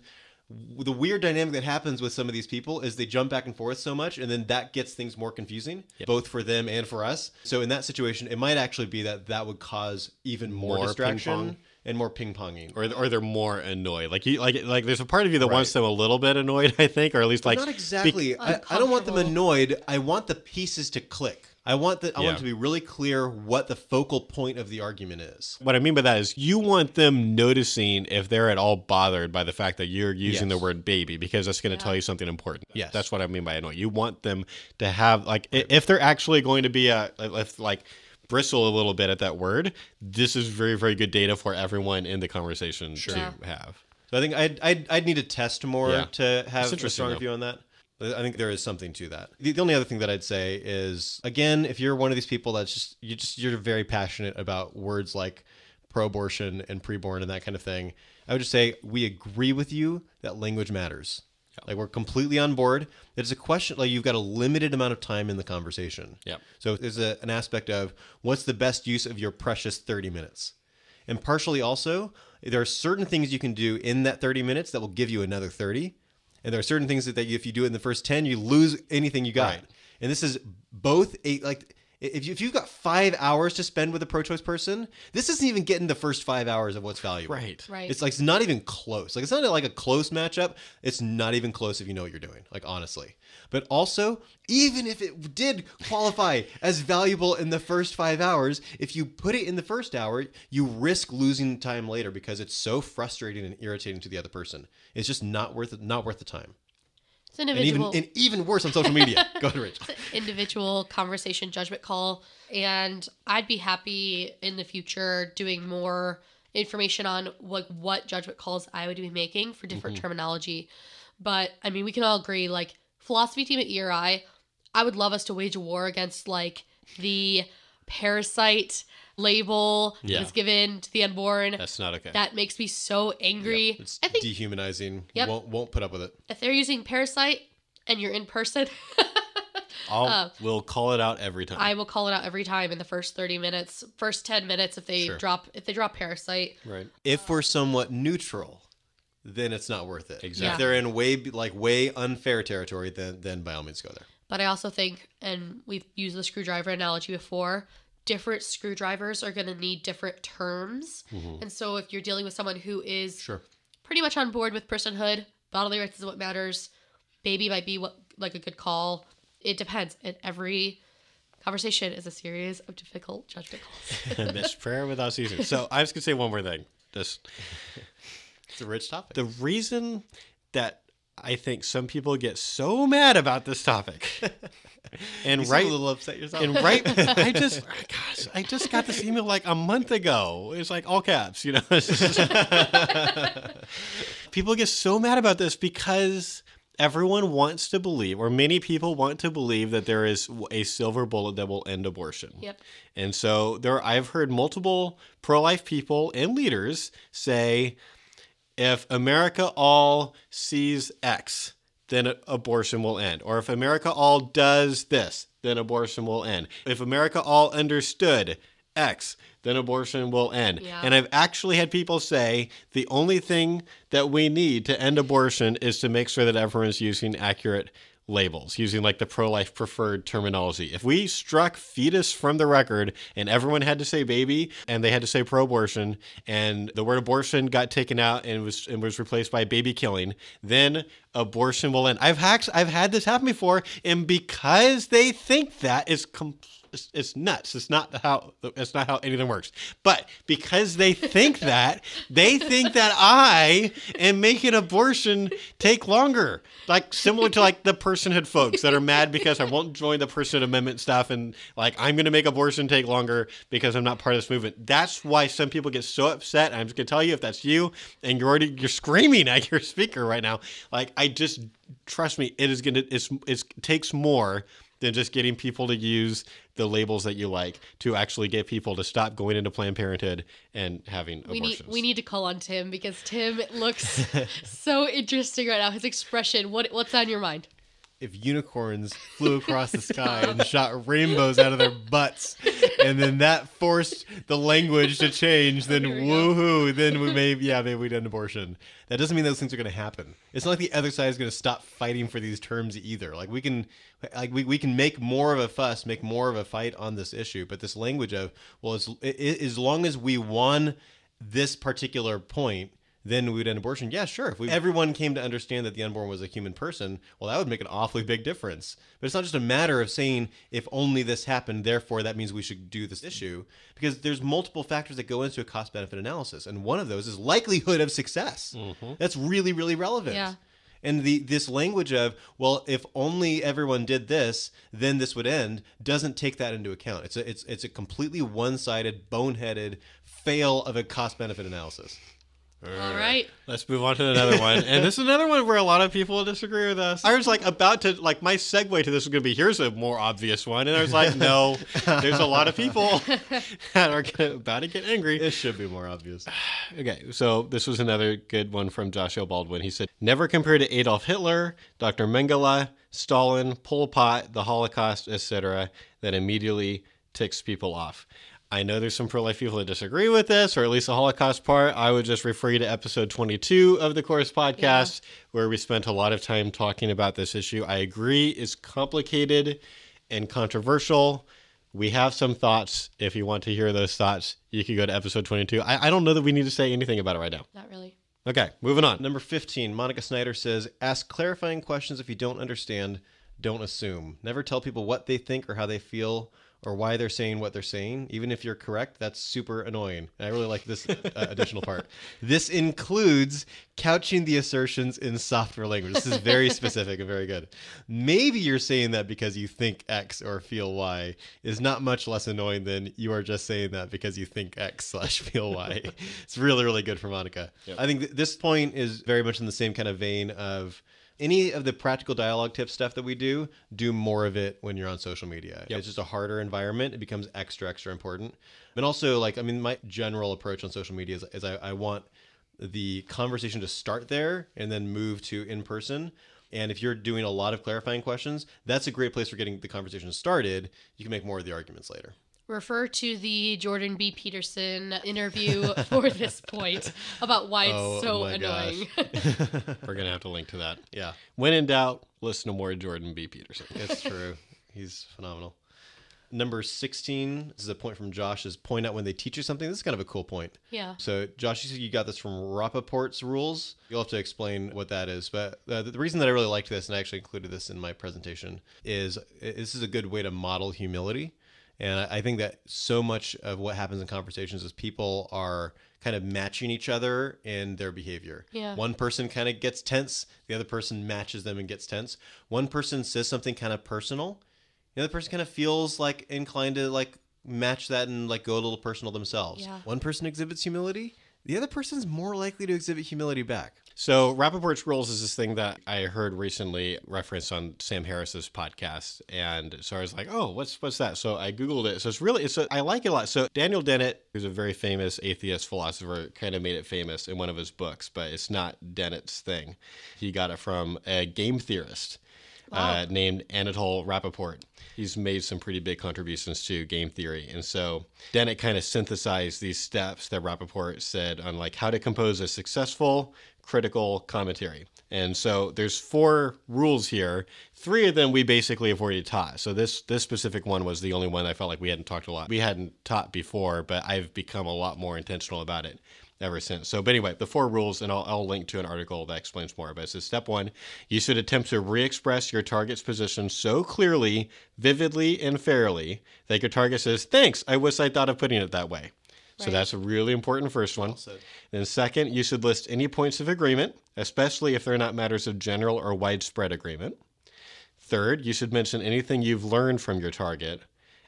the weird dynamic that happens with some of these people is they jump back and forth so much, and then that gets things more confusing, both for them and for us. So in that situation, it might actually be that would cause even more distraction and more ping-ponging. Or they're more annoyed. Like there's a part of you that wants them a little bit annoyed, I think, or at least, like, not exactly. I don't want them annoyed. I want the pieces to click. I want to be really clear what the focal point of the argument is. What I mean by that is you want them noticing if they're at all bothered by the fact that you're using the word baby, because that's going to tell you something important. Yes. That's what I mean by annoyed. You want them to have, like, if they're actually going to be bristle a little bit at that word, this is very, very good data for everyone in the conversation to have. So I think I'd need to test more to have a stronger though. view on that. I think there is something to that. The only other thing that I'd say is, again, if you're one of these people that's you're very passionate about words like pro-abortion and preborn and that kind of thing, I would just say we agree with you that language matters. Like, we're completely on board. It's a question, like, you've got a limited amount of time in the conversation. Yeah. So there's an aspect of what's the best use of your precious 30 minutes. And partially also, there are certain things you can do in that 30 minutes that will give you another 30. And there are certain things that if you do it in the first 10, you lose anything you got. Right. And this is both if you've got 5 hours to spend with a pro-choice person, this isn't even getting the first 5 hours of what's valuable. Right. It's like, it's not even close. Like, it's not like a close matchup. It's not even close if you know what you're doing, like, honestly. But also, even if it did qualify as valuable in the first 5 hours, if you put it in the first hour, you risk losing time later because it's so frustrating and irritating to the other person. It's just not worth the time. It's individual. And even worse on social media. Go ahead, Rachel. It's an individual conversation judgment call. And I'd be happy in the future doing more information on what judgment calls I would be making for different terminology. But I mean, we can all agree, like, philosophy team at ERI, I would love us to wage a war against, like, The parasite label was given to the unborn. That's not okay. That makes me so angry. It's I think dehumanizing. Yep. Won't put up with it. if they're using parasite and you're in person, We'll call it out every time. I will call it out every time in the first 30 minutes, first 10 minutes if they drop parasite. Right. If we're somewhat neutral, then it's not worth it. Exactly. If they're in way unfair territory, then by all means go there. But I also think, and we've used the screwdriver analogy before, different screwdrivers are going to need different terms. And so if you're dealing with someone who is pretty much on board with personhood, bodily rights is what matters, baby might be like a good call. It depends. And every conversation is a series of difficult judgment calls. Missed prayer without ceasing. So I was going to say one more thing. It's a rich topic. The reason that I think some people get so mad about this topic, and a little upset yourself. And I just got this email like a month ago. It's like all caps, People get so mad about this because everyone wants to believe, or many people want to believe, that there is a silver bullet that will end abortion. Yep. And so I've heard multiple pro-life people and leaders say, if America all sees X, then abortion will end. Or if America all does this, then abortion will end. If America all understood X, then abortion will end. Yeah. And I've actually had people say the only thing that we need to end abortion is to make sure that everyone's using accurate labels, using like the pro-life preferred terminology. If we struck fetus from the record and everyone had to say baby and they had to say pro-abortion and the word abortion got taken out and was replaced by baby killing, then abortion will end. I've had this happen before, and because they think that it's nuts. It's not how anything works. But because they think that, I am making abortion take longer. Like similar to like the personhood folks that are mad because I won't join the personhood amendment stuff, and like I'm going to make abortion take longer because I'm not part of this movement. That's why some people get so upset. I'm just going to tell you, if that's you and you're screaming at your speaker right now, like trust me, it takes more than just getting people to use the labels that you like to actually get people to stop going into Planned Parenthood and having abortions. We need to call on Tim, because Tim looks so interesting right now. His expression, what's on your mind? If unicorns flew across the sky and shot rainbows out of their butts, and then that forced the language to change, then woohoo, then maybe we'd end abortion. That doesn't mean those things are going to happen. It's not like the other side is going to stop fighting for these terms either. Like we can make more of a fuss, make more of a fight on this issue, but this language of, well, as long as we won this particular point, then we would end abortion. Yeah, sure. If everyone came to understand that the unborn was a human person, well, that would make an awfully big difference. But it's not just a matter of saying, if only this happened, therefore that means we should do this issue. Because there's multiple factors that go into a cost-benefit analysis. And one of those is likelihood of success. Mm-hmm. That's really, really relevant. Yeah. And this language of, well, if only everyone did this, then this would end, doesn't take that into account. It's a completely one-sided, boneheaded fail of a cost-benefit analysis. All right. Let's move on to another one. And this is another one where a lot of people disagree with us. I was like about to, like, my segue to this was going to be, here's a more obvious one. And I was like, no, there's a lot of people that are about to get angry. It should be more obvious. Okay, so this was another good one from Joshua Baldwin. He said, never compare to Adolf Hitler, Dr. Mengele, Stalin, Pol Pot, the Holocaust, etc. That immediately ticks people off. I know there's some pro-life people that disagree with this, or at least the Holocaust part. I would just refer you to episode 22 of the Course podcast, where we spent a lot of time talking about this issue. I agree, it's complicated and controversial. We have some thoughts. If you want to hear those thoughts, you can go to episode 22. I don't know that we need to say anything about it right now. Not really. Okay, moving on. Number 15, Monica Snyder says, ask clarifying questions if you don't understand. Don't assume. Never tell people what they think or how they feel, or why they're saying what they're saying. Even if you're correct, that's super annoying. And I really like this additional part. This includes couching the assertions in softer language. This is very specific and very good. Maybe you're saying that because you think X or feel Y is not much less annoying than you are just saying that because you think X/feel Y. It's really, really good for Monica. Yep. I think this point is very much in the same kind of vein of any of the practical dialogue tip stuff that we do more of it when you're on social media. It's just a harder environment. It becomes extra important. And also, like, I mean, my general approach on social media is I want the conversation to start there and then move to in person. And if you're doing a lot of clarifying questions, that's a great place for getting the conversation started. You can make more of the arguments later. Refer to the Jordan B. Peterson interview for this point about why it's so annoying. We're going to have to link to that. Yeah. When in doubt, listen to more Jordan B. Peterson. It's true. He's phenomenal. Number 16, this is a point from Josh, is point out when they teach you something. This is kind of a cool point. Yeah. So, Josh, you said you got this from Rappaport's rules. You'll have to explain what that is. But the reason that I really liked this, and I actually included this in my presentation, is this is a good way to model humility. And I think that so much of what happens in conversations is people are kind of matching each other in their behavior. Yeah. One person kind of gets tense. The other person matches them and gets tense. One person says something kind of personal. The other person kind of feels like inclined to like match that and like go a little personal themselves. Yeah. One person exhibits humility. The other person's more likely to exhibit humility back. So Rappaport's rules is this thing that I heard recently referenced on Sam Harris's podcast. And so I was like, oh, what's that? So I Googled it. So I like it a lot. So Daniel Dennett, who's a very famous atheist philosopher, kind of made it famous in one of his books, but it's not Dennett's thing. He got it from a game theorist. Wow. Named Anatol Rappaport. He's made some pretty big contributions to game theory. And so Dennett kind of synthesized these steps that Rappaport said on like how to compose a successful critical commentary. And so there's 4 rules here. 3 of them we basically have already taught. So this specific one was the only one I felt like we hadn't talked a lot. We hadn't taught before, but I've become a lot more intentional about it ever since. So, but anyway, the 4 rules, and I'll link to an article that explains more. But it says, step 1, you should attempt to re-express your target's position so clearly, vividly, and fairly that your target says, thanks, I wish I thought of putting it that way. So Right. that's a really important first one. Well said. Then second, you should list any points of agreement, especially if they're not matters of general or widespread agreement. Third, you should mention anything you've learned from your target.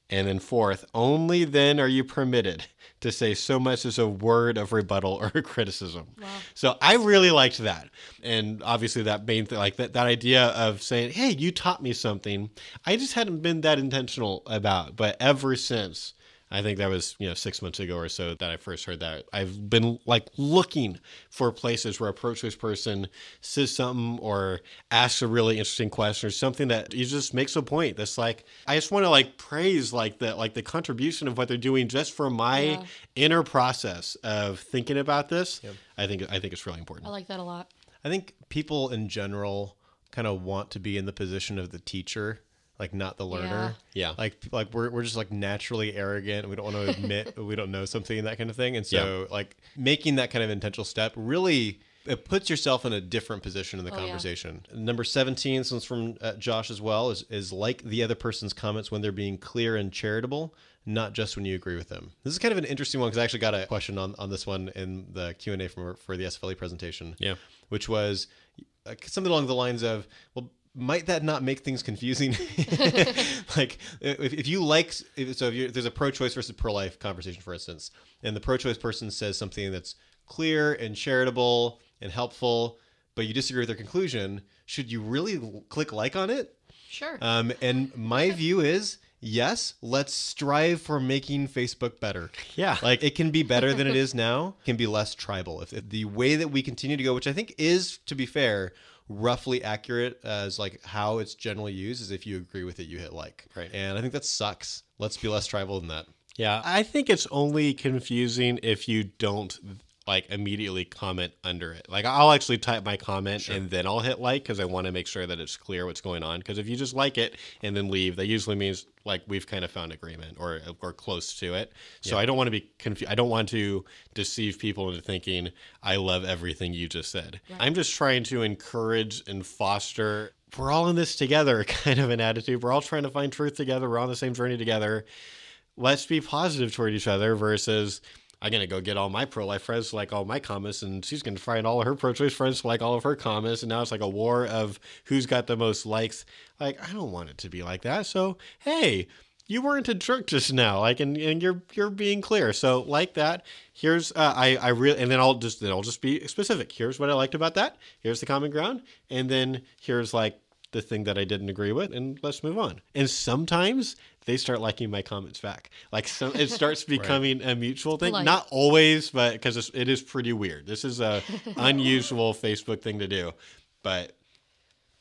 And then fourth, only then are you permitted to say so much as a word of rebuttal or criticism. Wow. So I really liked that. And obviously that main thing, like that idea of saying, hey, you taught me something, I just hadn't been that intentional about. But ever since, I think that was, 6 months ago or so that I first heard that, I've been like looking for places where a pro-choice person says something or asks a really interesting question or something that you just makes a point. That's like, I just want to like praise like the contribution of what they're doing just for my inner process of thinking about this. Yep. I think it's really important. I like that a lot. I think people in general kind of want to be in the position of the teacher, like not the learner. Yeah. Like we're just like naturally arrogant. We don't want to admit we don't know something and that kind of thing. And so like making that kind of intentional step really, it puts yourself in a different position in the conversation. Yeah. Number 17, so it's from Josh as well, is like the other person's comments when they're being clear and charitable, not just when you agree with them. This is kind of an interesting one because I actually got a question on this one in the Q&A for the SFLE presentation. Yeah. Which was something along the lines of, well, might that not make things confusing? Like if you like, there's a pro-choice versus pro-life conversation, for instance, and the pro-choice person says something that's clear and charitable and helpful, but you disagree with their conclusion, should you really click like on it? Sure. And my view is, yes, let's strive for making Facebook better. Yeah. Like it can be better than it is now, it can be less tribal. If the way that we continue to go, which I think is, to be fair, roughly accurate as like how it's generally used, is if you agree with it, you hit like. Right. And I think that sucks. Let's be less tribal than that. Yeah. I think it's only confusing if you don't like immediately comment under it. Like I'll actually type my comment and then I'll hit like because I want to make sure that it's clear what's going on. Because if you just like it and then leave, that usually means like we've kind of found agreement or close to it. So I don't want to be confused. I don't want to deceive people into thinking I love everything you just said. Right. I'm just trying to encourage and foster, we're all in this together kind of an attitude. We're all trying to find truth together. We're on the same journey together. Let's be positive toward each other versus I'm going to go get all my pro-life friends to like all my comments, and she's going to find all of her pro-choice friends to like all of her comments, and now it's like a war of who's got the most likes. Like, I don't want it to be like that. So, hey, you weren't a jerk just now, like, and you're being clear. So like that, here's I really, and then I'll just be specific. Here's what I liked about that. Here's the common ground, and then here's like the thing that I didn't agree with, and let's move on. And sometimes they start liking my comments back. Like it starts becoming a mutual thing. Like. Not always, but because it is pretty weird. This is a unusual Facebook thing to do, but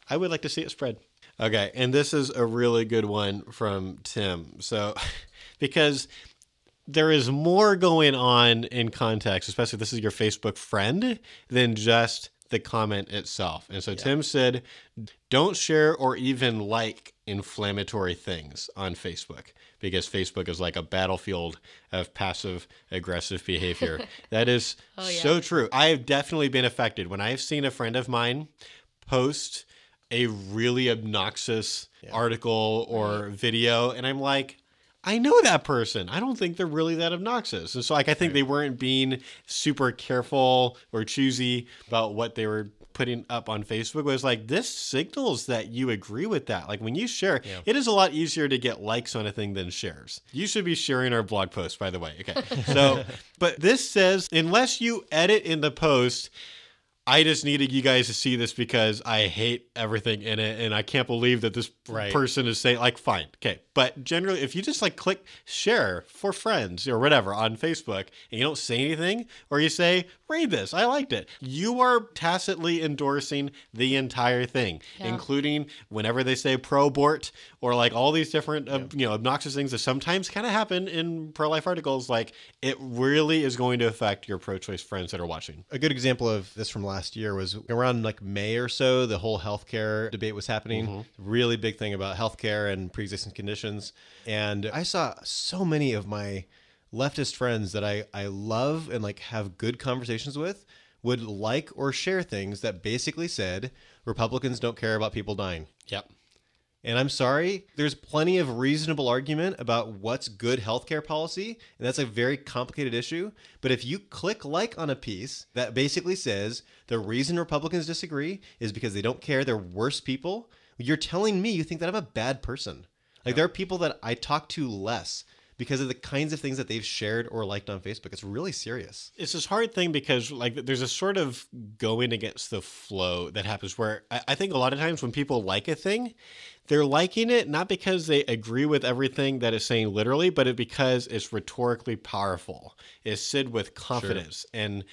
I would like to see it spread. Okay, and this is a really good one from Tim. So, because there is more going on in context, especially if this is your Facebook friend, than just the comment itself. And so Tim said, don't share or even like inflammatory things on Facebook, because Facebook is like a battlefield of passive aggressive behavior. That is so true. I have definitely been affected when I've seen a friend of mine post a really obnoxious article or video, and I'm like, I know that person. I don't think they're really that obnoxious. And so like I think they weren't being super careful or choosy about what they were putting up on Facebook. It was like, this signals that you agree with that. Like when you share, it is a lot easier to get likes on a thing than shares. You should be sharing our blog post, by the way. Okay. So, but this says, unless you edit in the post, I just needed you guys to see this because I hate everything in it, and I can't believe that this person is saying, like, fine, okay. But generally, if you just like click share for friends or whatever on Facebook, and you don't say anything, or you say, read this, I liked it, you are tacitly endorsing the entire thing, including whenever they say pro-abort or like all these different, obnoxious things that sometimes kind of happen in pro-life articles. Like, it really is going to affect your pro-choice friends that are watching. A good example of this from last year was around like May or so, the whole healthcare debate was happening. Really big thing about healthcare and pre-existing conditions. And I saw so many of my leftist friends that I love and like have good conversations with would like or share things that basically said Republicans don't care about people dying. Yep. And I'm sorry, there's plenty of reasonable argument about what's good healthcare policy, and that's a very complicated issue. But if you click like on a piece that basically says the reason Republicans disagree is because they don't care, they're worse people, you're telling me you think that I'm a bad person. Like there are people that I talk to less because of the kinds of things that they've shared or liked on Facebook. It's really serious. It's this hard thing because like there's a sort of going against the flow that happens where I think a lot of times when people like a thing, they're liking it not because they agree with everything that it's saying literally, but because it's rhetorically powerful. It's said with confidence and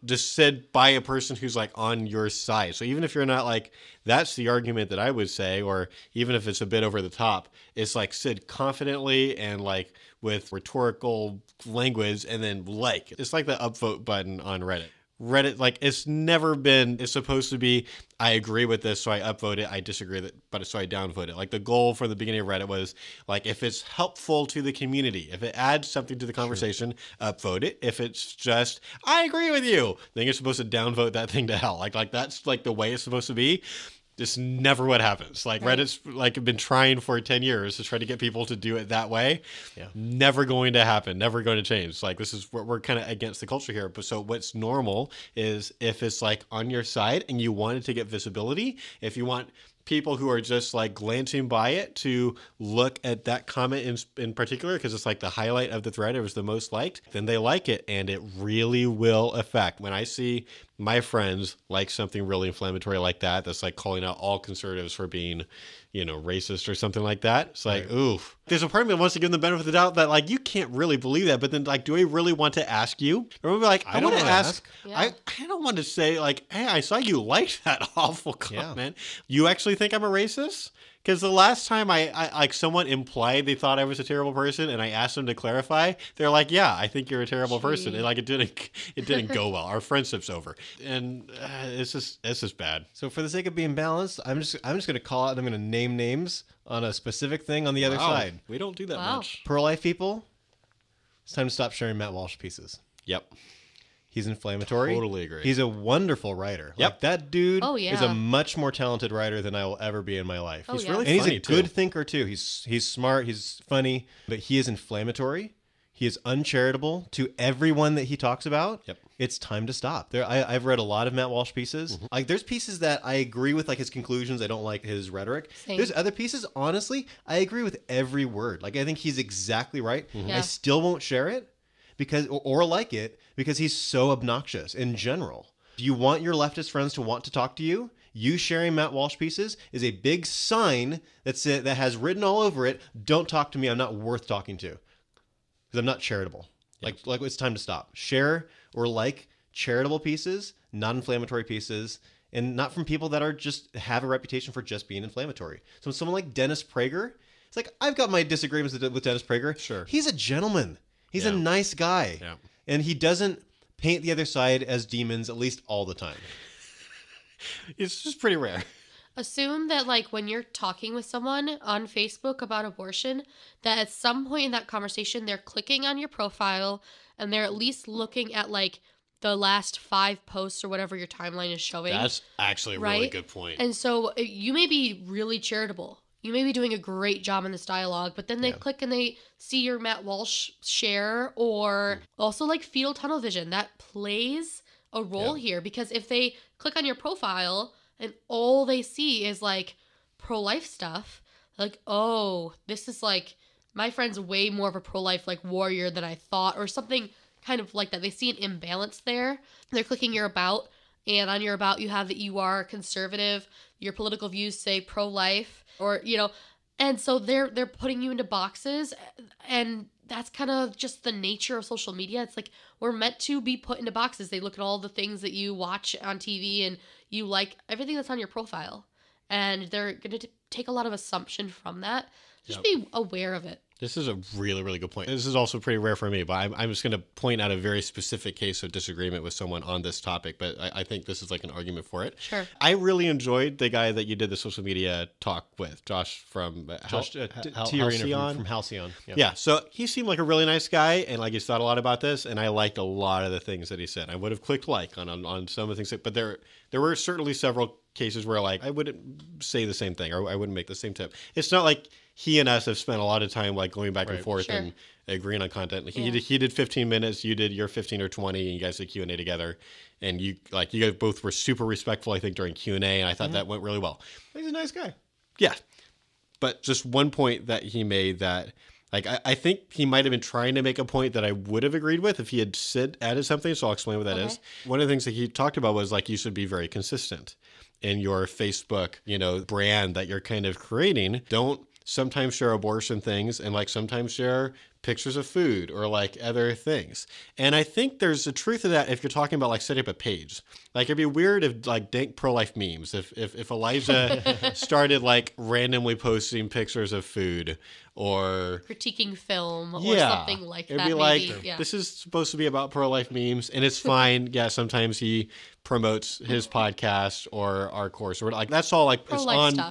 just said by a person who's like on your side. So even if you're not like, that's the argument that I would say, or even if it's a bit over the top, it's like said confidently and like with rhetorical language, and then like, it's like the upvote button on Reddit. Reddit, like it's never been, it's supposed to be, I agree with this, so I upvote it, I disagree with it, but so I downvote it. Like the goal from the beginning of Reddit was like, if it's helpful to the community, if it adds something to the conversation, upvote it. If it's just, I agree with you, then you're supposed to downvote that thing to hell. Like that's like the way it's supposed to be. Just never what happens. Like Reddit's like been trying for 10 years to try to get people to do it that way. Yeah. Never going to happen. Never going to change. Like this is we're kind of against the culture here. But so what's normal is if it's like on your side and you wanted to get visibility, if you want people who are just like glancing by it to look at that comment in particular, because it's like the highlight of the thread, it was the most liked, then they like it, and it really will affect. When I see my friends like something really inflammatory like that, that's like calling out all conservatives for being, racist or something like that, it's like, oof. There's a part of me that wants to give them the benefit of the doubt that like, you can't really believe that, but then like, do I really want to ask you? Or maybe like, I want to ask. Yeah. I don't want to say like, hey, I saw you liked that awful comment. Yeah. You actually think I'm a racist? Because the last time I like someone implied they thought I was a terrible person, and I asked them to clarify, they're like, "Yeah, I think you're a terrible person." And like it didn't go well. Our friendship's over, and it's just bad. So for the sake of being balanced, I'm just going to call out and I'm going to name names on a specific thing on the other side. We don't do that much. Pro-life people, it's time to stop sharing Matt Walsh pieces. Yep. He's inflammatory. Totally agree. He's a wonderful writer. Yep. Like, that dude is a much more talented writer than I will ever be in my life. He's really funny, and he's a good thinker too. He's smart, he's funny, but he is inflammatory. He is uncharitable to everyone that he talks about. Yep. it's time to stop. I've read a lot of Matt Walsh pieces. Like, there's pieces that I agree with, like his conclusions. I don't like his rhetoric. Same. There's other pieces, honestly, I agree with every word. Like, I think he's exactly right. Yeah. I still won't share it because or like it because he's so obnoxious in general. Do you want your leftist friends to want to talk to you? You sharing Matt Walsh pieces is a big sign that has written all over it, don't talk to me, I'm not worth talking to. Because I'm not charitable. Like it's time to stop. Share or like charitable pieces, non-inflammatory pieces, and not from people that are just have a reputation for just being inflammatory. So someone like Dennis Prager, it's like, I've got my disagreements with Dennis Prager. Sure. He's a gentleman. He's a nice guy. Yeah. And he doesn't paint the other side as demons, at least all the time. It's just pretty rare. Assume that, like, when you're talking with someone on Facebook about abortion, that at some point in that conversation, they're clicking on your profile and they're at least looking at, like, the last 5 posts or whatever your timeline is showing. That's actually a really good point. And so you may be really charitable. You may be doing a great job in this dialogue, but then they click and they see your Matt Walsh share, or also like fetal tunnel vision. That plays a role here, because if they click on your profile and all they see is like pro-life stuff, like, oh, this is like, my friend's way more of a pro-life like warrior than I thought, or something kind of like that. They see an imbalance there. They're clicking your about, and on your about you have that you are conservative, your political views say pro-life, or, you know, and so they're putting you into boxes, and that's kind of just the nature of social media. It's like, we're meant to be put into boxes. They look at all the things that you watch on TV, and you like everything that's on your profile, and they're going to take a lot of assumption from that. Just be aware of it. This is a really, really good point. This is also pretty rare for me, but I'm just going to point out a very specific case of disagreement with someone on this topic, but I think this is like an argument for it. Sure. I really enjoyed the guy that you did the social media talk with, Josh from Halcyon. From Halcyon. Yeah, so he seemed like a really nice guy, and like he's thought a lot about this, and I liked a lot of the things that he said. I would have clicked like on some of the things, but there were certainly several cases where like I wouldn't say the same thing, or I wouldn't make the same tip. It's not like he and us have spent a lot of time like going back and forth and agreeing on content. He did 15 minutes, you did your 15 or 20, and you guys did Q&A together, and you guys both were super respectful, I think, during Q&A, and I thought that went really well. He's a nice guy. Yeah. But just one point that he made that, like, I think he might have been trying to make a point that I would have agreed with if he had added something, so I'll explain what that is. One of the things that he talked about was, like, you should be very consistent in your Facebook, brand that you're kind of creating. Don't sometimes share abortion things, and like sometimes share pictures of food or like other things. And I think there's a truth to that if you're talking about like setting up a page. Like, it'd be weird if like dank pro-life memes, if Elijah started like randomly posting pictures of food or critiquing film or something like that. It'd be like, this is supposed to be about pro-life memes, and it's fine. Yeah, sometimes he promotes his podcast or our course, or like, that's all like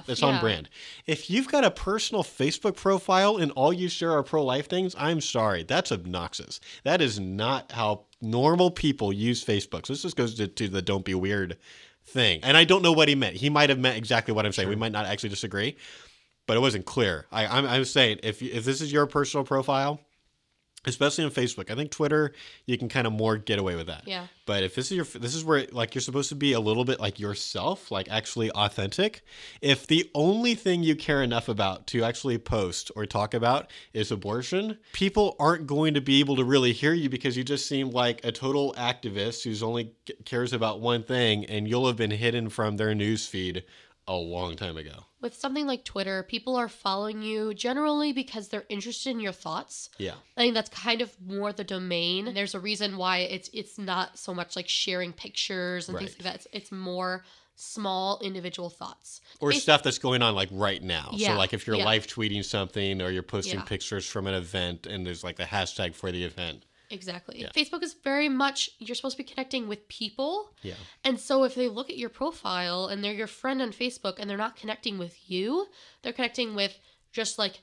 it's on brand. If you've got a personal Facebook profile and all you share are pro-life things, I'm sorry, that's obnoxious. That is not how normal people use Facebook. So this just goes to the don't be weird thing. And I don't know what he meant. He might have meant exactly what I'm saying. We might not actually disagree, but it wasn't clear. I'm saying if this is your personal profile, especially on Facebook, I think Twitter, you can kind of more get away with that. Yeah. But if this is where like you're supposed to be a little bit like yourself, like actually authentic. If the only thing you care enough about to actually post or talk about is abortion, people aren't going to be able to really hear you, because you just seem like a total activist who's only cares about one thing, and you'll have been hidden from their news feed a long time ago. With something like Twitter, people are following you generally because they're interested in your thoughts. Yeah. I think that's kind of more the domain. There's a reason why it's not so much like sharing pictures and things like that. It's more small individual thoughts. Or stuff that's going on like right now. Yeah. So like if you're live tweeting something, or you're posting pictures from an event and there's like the hashtag for the event. Exactly. Yeah. Facebook is very much, you're supposed to be connecting with people. Yeah. And so if they look at your profile and they're your friend on Facebook and they're not connecting with you, they're connecting with just like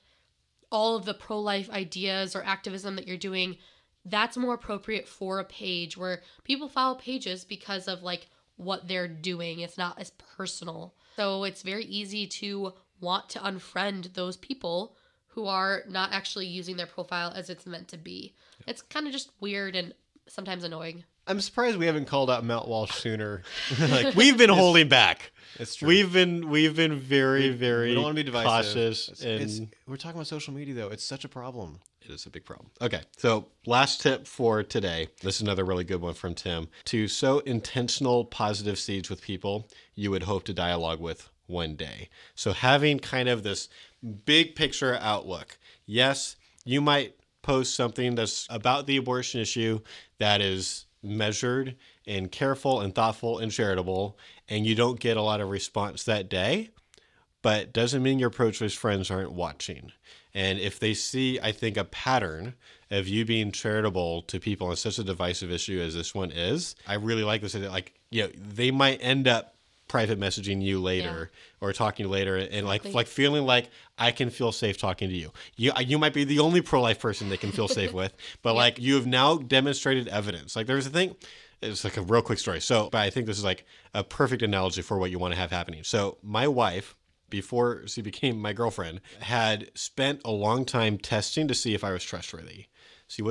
all of the pro-life ideas or activism that you're doing, that's more appropriate for a page where people follow pages because of like what they're doing. It's not as personal. So it's very easy to want to unfriend those people who are not actually using their profile as it's meant to be. It's kind of just weird and sometimes annoying. I'm surprised we haven't called out Mount Walsh sooner. Like, we've been holding back. It's true. We've been very, very we don't want to be divisive. cautious. We're talking about social media, though. It's such a problem. It is a big problem. Okay, so last tip for today. This is another really good one from Tim. To sow intentional positive seeds with people you would hope to dialogue with one day. So having kind of this big picture outlook. Yes, you might post something that's about the abortion issue that is measured and careful and thoughtful and charitable, and you don't get a lot of response that day, but doesn't mean your pro-choice friends aren't watching. And if they see, I think, a pattern of you being charitable to people on such a divisive issue as this one is, I really like this. Like, you know, they might end up private messaging you later or talking later and like feeling like I can feel safe talking to you. You might be the only pro-life person they can feel safe with, but like you have now demonstrated evidence. Like there's a thing, it's like a real quick story. So, but I think this is like a perfect analogy for what you want to have happening. So my wife, before she became my girlfriend, had spent a long time testing to see if I was trustworthy. She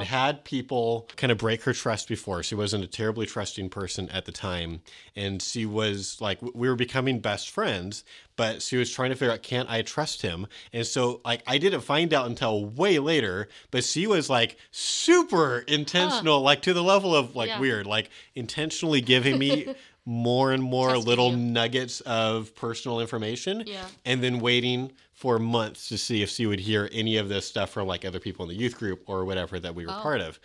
had people kind of break her trust before. She wasn't a terribly trusting person at the time. And she was like, we were becoming best friends, but she was trying to figure out, can I trust him? And so like, I didn't find out until way later, but she was like super intentional, like to the level of like weird, like intentionally giving me more and more Testing little you. nuggets of personal information, and then waiting for months to see if she would hear any of this stuff from like other people in the youth group or whatever that we were part of.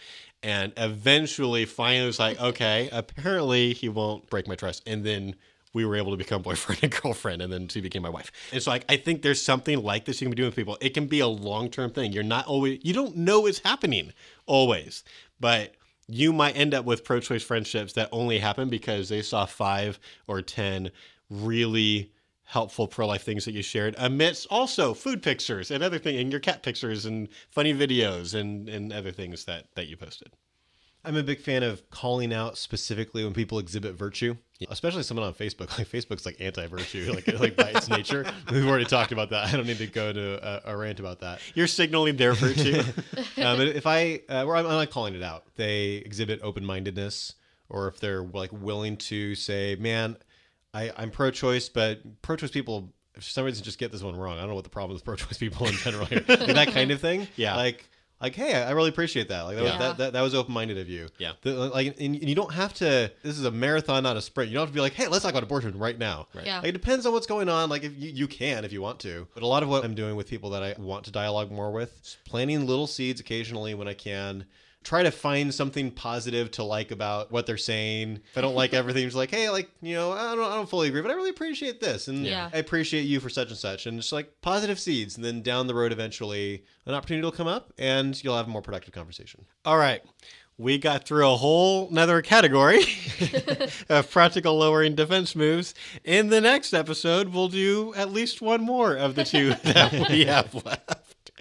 And eventually, finally, was like, okay, apparently he won't break my trust. And then we were able to become boyfriend and girlfriend, and then she became my wife. And so I think there's something like this you can be doing with people. It can be a long-term thing. You don't know it's happening always, but you might end up with pro-choice friendships that only happen because they saw 5 or 10 really helpful pro-life things that you shared, amidst also food pictures and other things, and your cat pictures and funny videos and other things that you posted. I'm a big fan of calling out specifically when people exhibit virtue, especially someone on Facebook. Like Facebook's like anti-virtue, like by its nature. We've already talked about that. I don't need to go to a rant about that. You're signaling their virtue. If I'm like calling it out, they exhibit open-mindedness, or if they're like willing to say, man, I'm pro-choice, but pro-choice people, for some reason, just get this one wrong. I don't know what the problem with pro-choice people in general here. Like that kind of thing. Yeah. Like, hey, I really appreciate that. Like that was open-minded of you. Yeah. And you don't have to. This is a marathon, not a sprint. You don't have to be like, hey, let's talk about abortion right now. Right. Yeah. Like, it depends on what's going on. Like if you can, if you want to. But a lot of what I'm doing with people that I want to dialogue more with, is planting little seeds occasionally when I can. Try to find something positive to like about what they're saying. If I don't like everything, it's like, hey, like, you know, I don't fully agree, but I really appreciate this. And I appreciate you for such and such. And it's like positive seeds. And then down the road, eventually, an opportunity will come up and you'll have a more productive conversation. All right. We got through a whole nother category of practical lowering defense moves. In the next episode, we'll do at least one more of the 2 that we have left.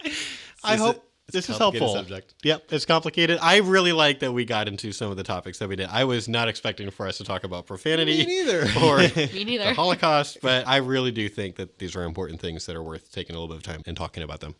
I hope this is helpful. Subject. Yep, it's complicated. I really like that we got into some of the topics that we did. I was not expecting for us to talk about profanity or the Holocaust, but I really do think that these are important things that are worth taking a little bit of time and talking about them.